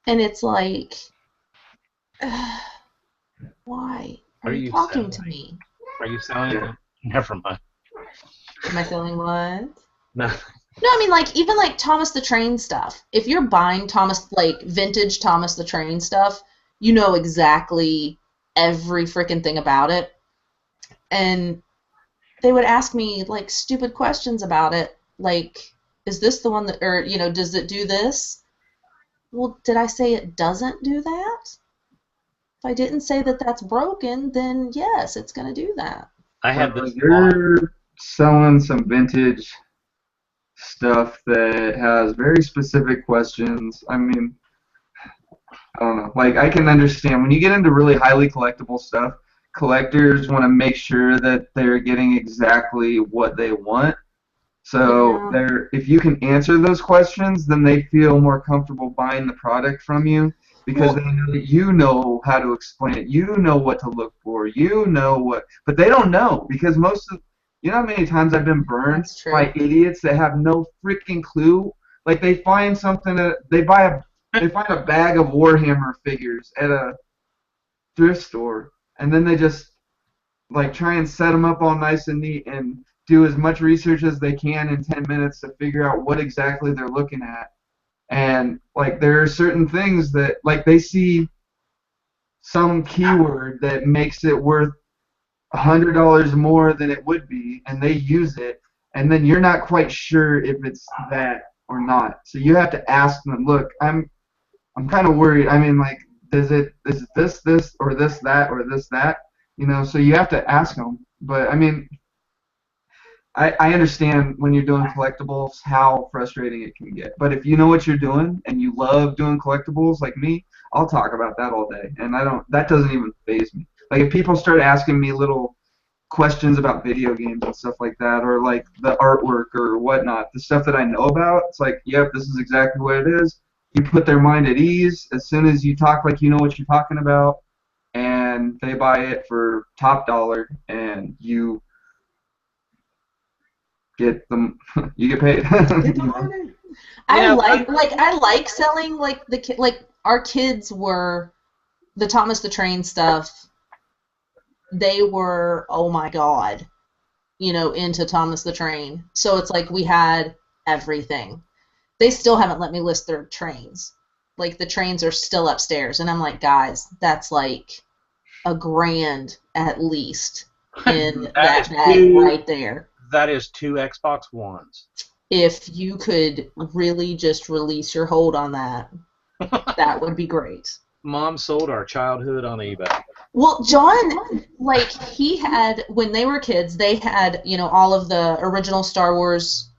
and it's like, why are you talking to me? Are you selling it? Never mind. Am I selling what? No. No, I mean, like, even, like, Thomas the Train stuff. If you're buying vintage Thomas the Train stuff, you know exactly every freaking thing about it. And they would ask me, like, stupid questions about it. Like, is this the one that, or, does it do this? Well, did I say it doesn't do that? If I didn't say that that's broken, then yes, it's going to do that. I have this. You're selling some vintage stuff that has very specific questions. I mean, I don't know. Like, I can understand when you get into really highly collectible stuff, collectors want to make sure that they're getting exactly what they want. So if you can answer those questions, then they feel more comfortable buying the product from you because they know that you know how to explain it. You know what to look for. You know what, but they don't know because you know how many times I've been burned by idiots that have no freaking clue. Like they find something they find a bag of Warhammer figures at a thrift store, and then they just like try and set them up all nice and neat and do as much research as they can in 10 minutes to figure out what exactly they're looking at. And like there are certain things that like they see some keyword that makes it worth $100 more than it would be, and they use it, and then you're not quite sure if it's that or not. So you have to ask them, look, I'm kind of worried. I mean, like, is it this, or this, that, or this, that? So you have to ask them. But I mean, I understand when you're doing collectibles how frustrating it can get. But if you know what you're doing and you love doing collectibles like me, I'll talk about that all day, and that doesn't even faze me. Like if people start asking me little questions about video games and stuff like that, or like the artwork or whatnot, the stuff that I know about, it's like, yep, this is exactly what it is. You put their mind at ease as soon as you talk like you know what you're talking about, and they buy it for top dollar, and you get them, you get paid. I like selling like our kids were the Thomas the Train stuff. They were, oh my god, into Thomas the Train. So it's like we had everything. They still haven't let me list their trains. Like the trains are still upstairs, and I'm like, guys, that's like $1,000 at least in that bag right there. That is 2 Xbox Ones. If you could really just release your hold on that, that would be great. Mom sold our childhood on eBay. Well, John, like, he had, when they were kids, they had, all of the original Star Wars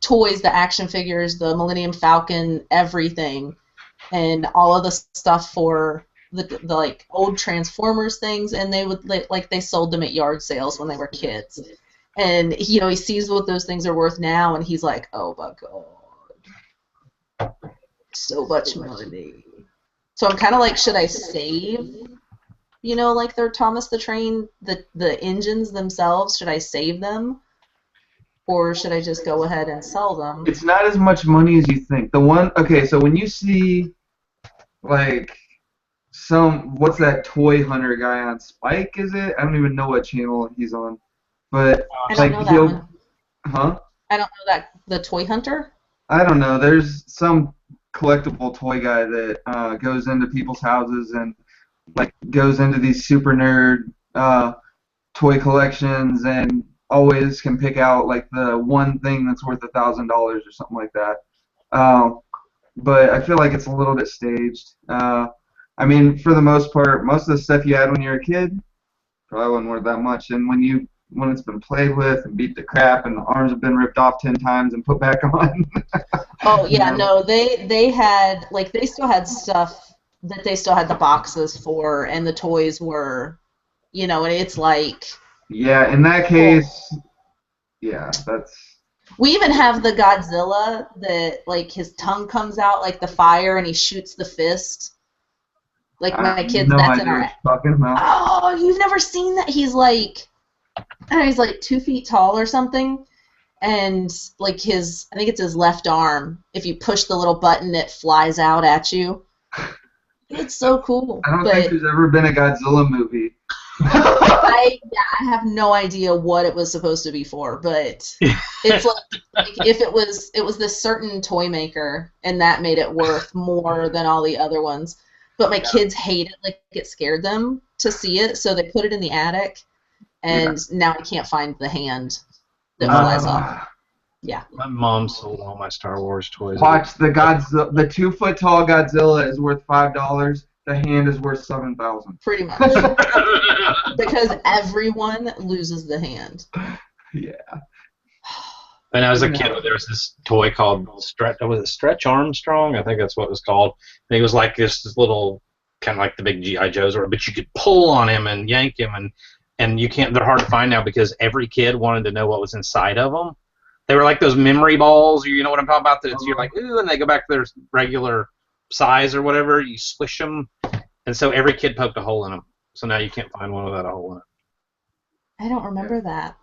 toys, the action figures, the Millennium Falcon, everything, and all of the stuff for the like old Transformers things, and they would like they sold them at yard sales when they were kids. And he sees what those things are worth now, and he's like, "Oh my god, so much money." So I'm kind of like, should I save? Like their Thomas the Train, the engines themselves, should I save them? Or should I just go ahead and sell them? It's not as much money as you think. Okay, so when you see, like, what's that toy hunter guy on Spike, is it? I don't even know what channel he's on. But, I don't know that one. Huh? I don't know that, the toy hunter? I don't know. There's some collectible toy guy that goes into people's houses and, like, goes into these super nerd toy collections and always can pick out like the one thing that's worth $1,000 or something like that. But I feel like it's a little bit staged. I mean, for the most part, most of the stuff you had when you were a kid probably wasn't worth that much. And when it's been played with and beat to crap and the arms have been ripped off 10 times and put back on. Oh yeah, no, they had, like, they still had stuff that they still had the boxes for, and the toys were, and it's like. Yeah, in that case, yeah, that's. We even have the Godzilla that, like, his tongue comes out like the fire and he shoots the fist. Like, my kids, no that's idea in our. what you're talking about. Oh, you've never seen that? He's like, I don't know, he's like 2 feet tall or something, and like I think it's his left arm. If you push the little button, it flies out at you. It's so cool. I don't think there's ever been a Godzilla movie. I have no idea what it was supposed to be for, but it's like if it was this certain toy maker, and that made it worth more than all the other ones. But my kids hate it, like it scared them to see it, so they put it in the attic, and now I can't find the hand that flies off. Yeah. My mom sold all my Star Wars toys. Watch the 2-foot tall Godzilla is worth $5. The hand is worth $7,000. Pretty much. Because everyone loses the hand. Yeah. When I was a kid, there was this toy called Stretch Armstrong? I think that's what it was called. And he was like this little, kind of like the big G.I. Joes, but you could pull on him and yank him, and you can't. They're hard to find now because every kid wanted to know what was inside of them. They were like those memory balls. You know what I'm talking about? That you're like, ooh, and they go back to their regular size or whatever. You squish them, and so every kid poked a hole in them. So now you can't find one without a hole in it. I don't remember that.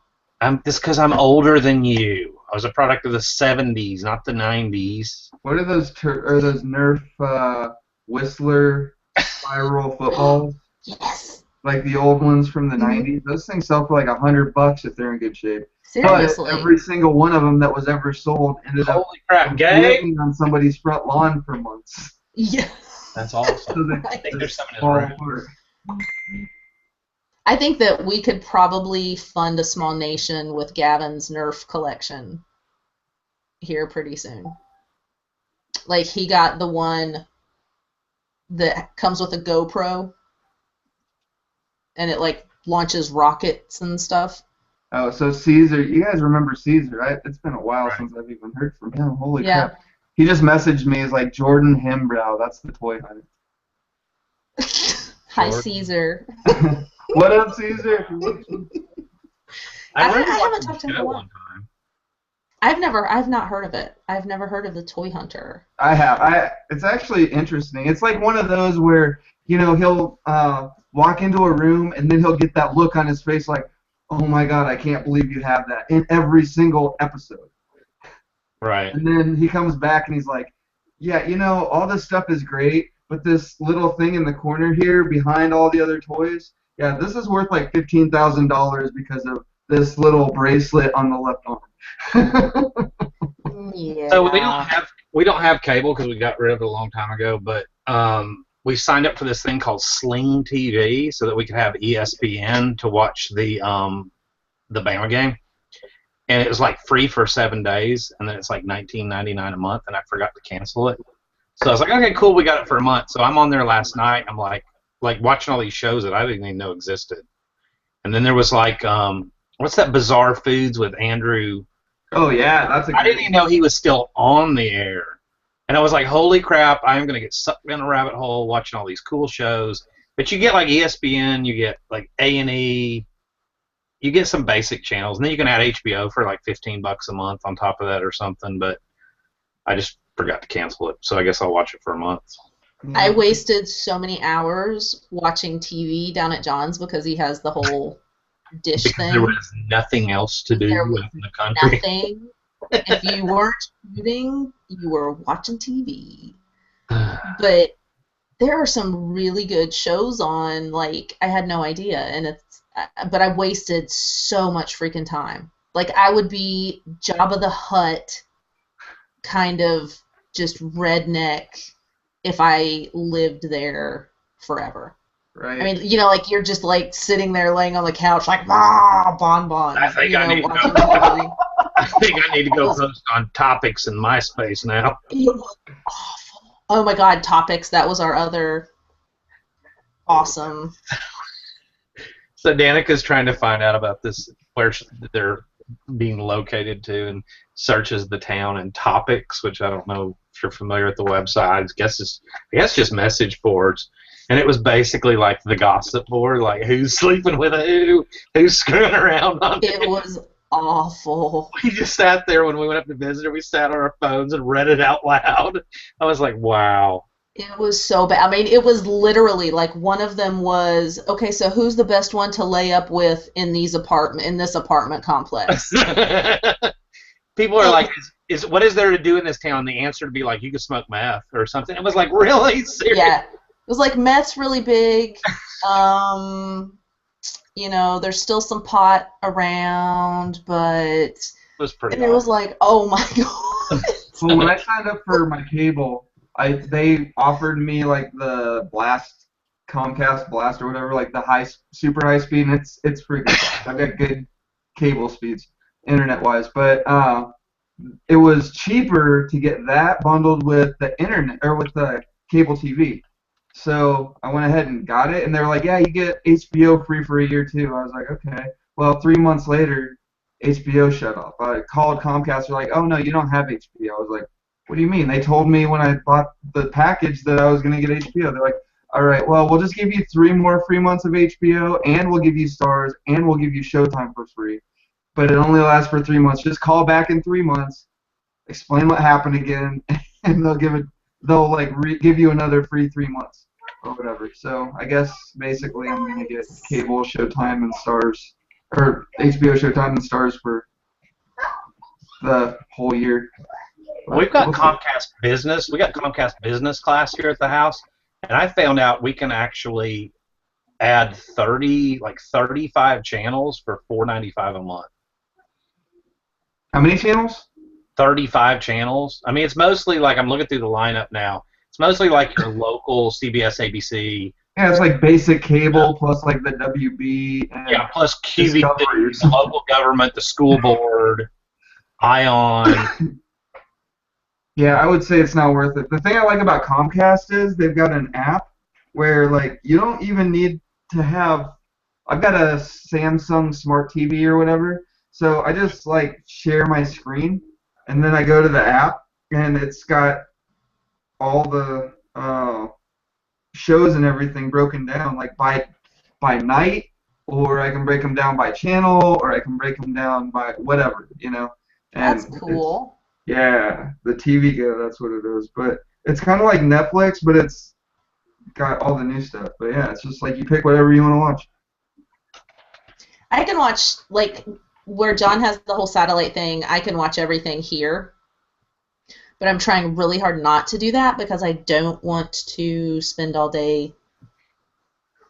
Just because I'm older than you. I was a product of the 70s, not the 90s. What are those those Nerf Whistler spiral footballs? Yes. Like the old ones from the 90s. Those things sell for like $100 if they're in good shape. Seriously. But every single one of them that was ever sold ended up living on somebody's front lawn for months. Yeah. That's awesome. So I think there's something in his I think that we could probably fund a small nation with Gavin's Nerf collection here pretty soon. Like, he got the one that comes with a GoPro, and it, like, launches rockets and stuff. Oh, so Caesar, you guys remember Caesar, right? It's been a while since I've even heard from him. Holy crap. He just messaged me, he's like, Jordan Hembrow, that's the toy hunter. Hi, Caesar. What up, Caesar? I haven't talked to him in a while. I've not heard of it. I've never heard of the Toy Hunter. I have. It's actually interesting. It's like one of those where, he'll walk into a room and then he'll get that look on his face like, oh my God, I can't believe you have that, in every single episode. Right. And then he comes back and he's like, yeah, all this stuff is great, but this little thing in the corner here behind all the other toys, yeah, this is worth like $15,000 because of this little bracelet on the left arm. Yeah. So we don't have cable because we got rid of it a long time ago, but we signed up for this thing called Sling TV so that we could have ESPN to watch the Bama game. And it was like free for 7 days, and then it's like $19.99 a month, and I forgot to cancel it. So I was like, okay, cool, we got it for a month. So I'm on there last night. I'm like, like watching all these shows that I didn't even know existed. And then there was like, what's that Bizarre Foods with Andrew? Oh yeah, that's a I good didn't even know he was still on the air. And I was like, holy crap, I'm going to get sucked down a rabbit hole watching all these cool shows. But you get like ESPN, you get like A&E, you get some basic channels, and then you can add HBO for like $15 a month on top of that or something. But I just forgot to cancel it, so I guess I'll watch it for a month. I wasted so many hours watching TV down at John's because he has the whole dish Because thing. there was nothing else to do There in was the country. nothing. If you weren't shooting, you were watching TV. But there are some really good shows on. Like, I had no idea, but I wasted so much freaking time. Like, I would be Jabba the Hutt, kind of just redneck, if I lived there forever. Right. I mean, you know, like you're just like sitting there laying on the couch, like bonbons. I think I need to watching go. TV. I think I need to go post on topics in MySpace now. It was awful. Oh my God, Topics. That was our other awesome. So Danica's trying to find out about this, where they're being located to, and searches the town and Topics, which I don't know if you're familiar with the website. I guess just message boards. And it was basically like the gossip board, like who's sleeping with who's screwing around on it. It was awful. We just sat there when we went up to visit her. We sat on our phones and read it out loud. I was like, wow. It was so bad. I mean, it was literally like one of them was, okay, so who's the best one to lay up with in this apartment complex? People are like, what is there to do in this town? The answer to be like, you can smoke meth or something. It was like, really? Serious? Yeah. It was like meth's really big. You know, there's still some pot around, but It was pretty and it was like, oh my God. Well, when I signed up for my cable, they offered me like the Comcast Blast or whatever, like the super high speed, and it's freaking fast. I've got good cable speeds, internet wise, but it was cheaper to get that bundled with the internet or with the cable TV. So I went ahead and got it, and they were like, yeah, you get HBO free for a year too. I was like, okay. Well, 3 months later, HBO shut off. I called Comcast. They're like, oh no, you don't have HBO. I was like, what do you mean? They told me when I bought the package that I was going to get HBO. They're like, all right, well, we'll just give you 3 more free months of HBO, and we'll give you Stars, and we'll give you Showtime for free. But it only lasts for 3 months. Just call back in 3 months, explain what happened again, and they'll give you another free 3 months or whatever. So I guess basically I'm going to get cable, Showtime, and Stars, or HBO, Showtime, and Stars for the whole year. We've got Comcast Business. We got Comcast Business class here at the house, and I found out we can actually add 35 channels for $4.95 a month. How many channels? 35 channels. I mean, it's mostly like, I'm looking through the lineup now. It's mostly like your local CBS, ABC. Yeah, it's like basic cable plus like the WB. And yeah, plus QVC, the local government, the school board, ION. Yeah, I would say it's not worth it. The thing I like about Comcast is they've got an app where like you don't even need to have. I've got a Samsung Smart TV or whatever, so I just like share my screen, and then I go to the app, and it's got all the shows and everything broken down like by night, or I can break them down by channel, or I can break them down by whatever, you know. And that's cool. Yeah, the TV Go, that's what it is. But it's kind of like Netflix, but it's got all the new stuff. But yeah, it's just like you pick whatever you want to watch. I can watch, like, where John has the whole satellite thing, I can watch everything here. But I'm trying really hard not to do that because I don't want to spend all day.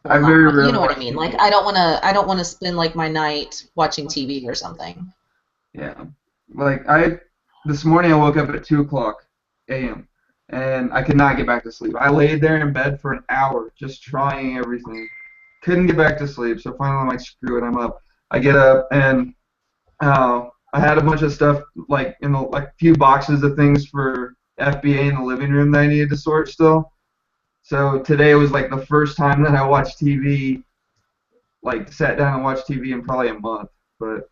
I very rarely you know what I watch mean? TV. Like, I don't want to spend like my night watching TV or something. Yeah, like this morning I woke up at 2:00 a.m. and I could not get back to sleep. I laid there in bed for an hour just trying everything. Couldn't get back to sleep, so finally I'm like, screw it, I'm up. I get up and I had a bunch of stuff like in a few boxes of things for FBA in the living room that I needed to sort still. So today was like the first time that I watched TV, like sat down and watched TV in probably a month. But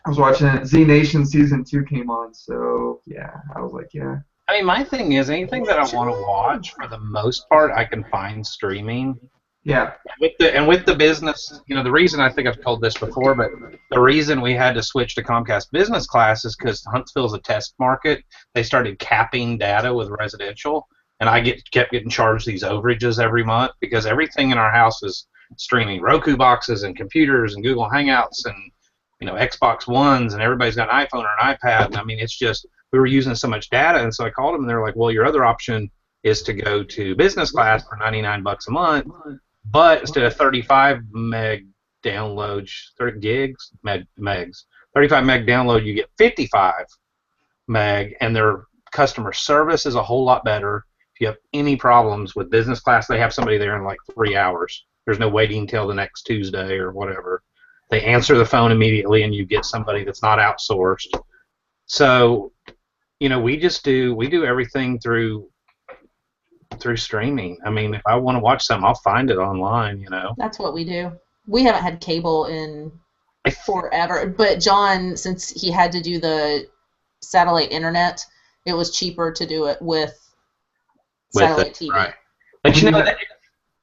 I was watching it. Z Nation season 2 came on, so yeah, I was like, yeah. I mean, my thing is anything that I want to watch, for the most part, I can find streaming. Yeah. With the business, the reason, I think I've told this before, but the reason we had to switch to Comcast Business Class is because Huntsville's a test market. They started capping data with residential, and I kept getting charged these overages every month because everything in our house is streaming. Roku boxes and computers and Google Hangouts and Xbox Ones, and everybody's got an iPhone or an iPad. And I mean, it's just we were using so much data, and so I called them, and they're like, "Well, your other option is to go to business class for $99 a month, but instead of 35 meg downloads, 30 gigs, megs, 35 meg download, you get 55 meg, and their customer service is a whole lot better. If you have any problems with business class, they have somebody there in like 3 hours. There's no waiting until the next Tuesday or whatever. They answer the phone immediately, and you get somebody that's not outsourced. So, we do everything through streaming. I mean, if I want to watch something, I'll find it online. That's what we do. We haven't had cable in forever, but John, since he had to do the satellite internet, it was cheaper to do it with satellite TV. Right. But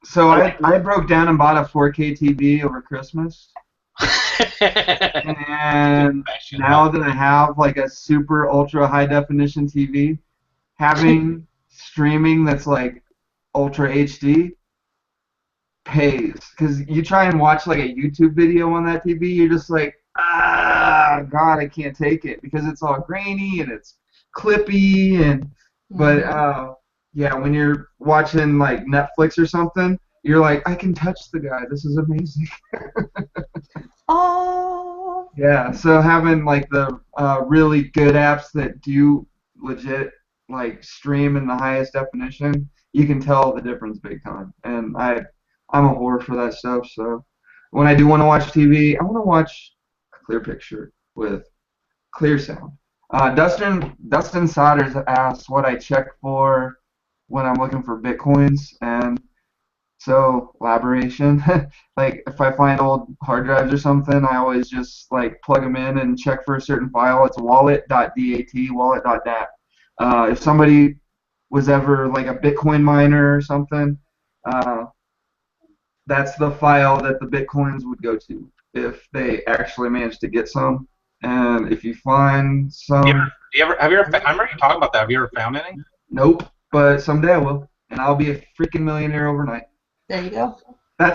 so I broke down and bought a 4K TV over Christmas. And now that I have like a super ultra high definition TV, having streaming that's like ultra HD pays, because you try and watch like a YouTube video on that TV, you're just like, God, I can't take it because it's all grainy and it's clippy, and but yeah, when you're watching like Netflix or something, you're like, I can touch the guy. This is amazing. Oh. Yeah, so having like the really good apps that do legit like stream in the highest definition, you can tell the difference big time. And I'm a whore for that stuff. So when I do want to watch TV, I want to watch a clear picture with clear sound. Dustin Sodders asked what I check for when I'm looking for Bitcoins, and so elaboration. Like if I find old hard drives or something, I always just like plug them in and check for a certain file. It's wallet.dat, wallet.dat. If somebody was ever like a Bitcoin miner or something, that's the file that the Bitcoins would go to if they actually managed to get some. And if you find some, have you ever? I remember you talking about that. Have you ever found any? Nope, but someday I will, and I'll be a freaking millionaire overnight. There you go. I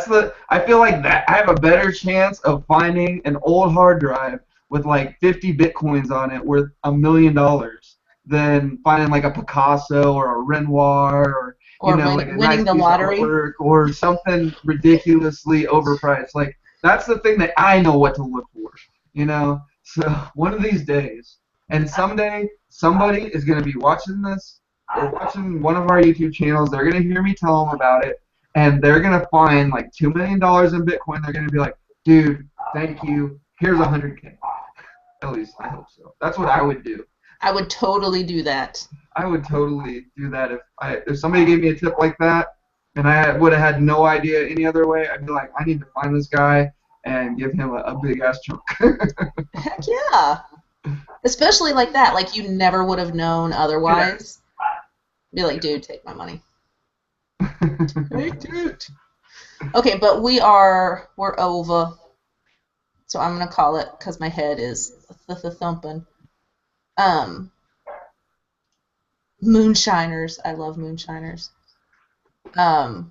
feel like that I have a better chance of finding an old hard drive with like 50 Bitcoins on it worth $1 million than finding like a Picasso or a Renoir or like a winning nice the piece lottery of artwork or something ridiculously overpriced. Like that's the thing that I know what to look for, So one of these days, and someday somebody is going to be watching this or watching one of our YouTube channels. They're going to hear me tell them about it. And they're going to find like $2 million in Bitcoin. They're going to be like, dude, thank you. Here's $100K. At least I hope so. That's what I would do. I would totally do that. I would totally do that if somebody gave me a tip like that and I would have had no idea any other way. I'd be like, I need to find this guy and give him a big ass chunk. Heck yeah. Especially like that. Like you never would have known otherwise. Be like, dude, take my money. Okay, but we're over, so I'm gonna call it because my head is thumping. Moonshiners, I love moonshiners. Tonight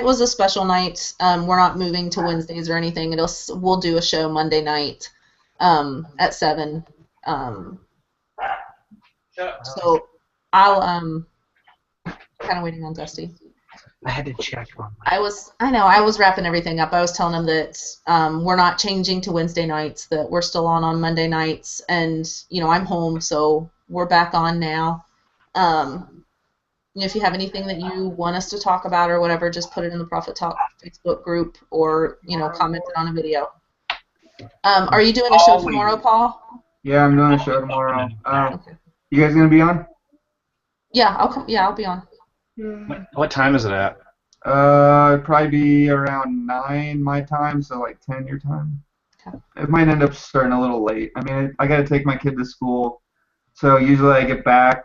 was a special night. We're not moving to Wednesdays or anything. We'll do a show Monday night, at 7. So I'll kind of waiting on Dusty. I had to check on. I was wrapping everything up. I was telling him that we're not changing to Wednesday nights. That we're still on Monday nights, and I'm home, so we're back on now. If you have anything that you want us to talk about or whatever, just put it in the Profit Talk Facebook group or comment it on a video. Are you doing a show tomorrow, Paul? Yeah, I'm doing a show tomorrow. Okay. You guys gonna be on? Yeah, I'll come. Yeah, I'll be on. What time is it at? It'd probably be around 9 my time, so like 10 your time. Okay. It might end up starting a little late. I mean, I gotta take my kid to school, so usually I get back,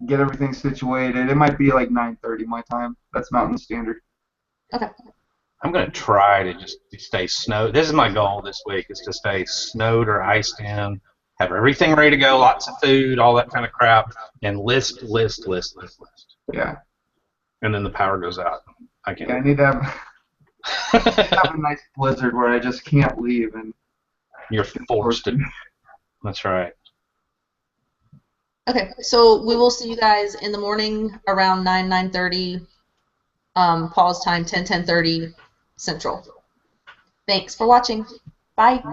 get everything situated. It might be like 9:30 my time. That's Mountain Standard. Okay. I'm going to try to just stay snowed. This is my goal this week, is to stay snowed or iced in, have everything ready to go, lots of food, all that kind of crap, and list. Yeah. And then the power goes out. I can't. Yeah, I need to have a nice blizzard where I just can't leave. And You're forced to. That's right. Okay, so we will see you guys in the morning around 9:30. Paul's time, 10:30 Central. Thanks for watching. Bye.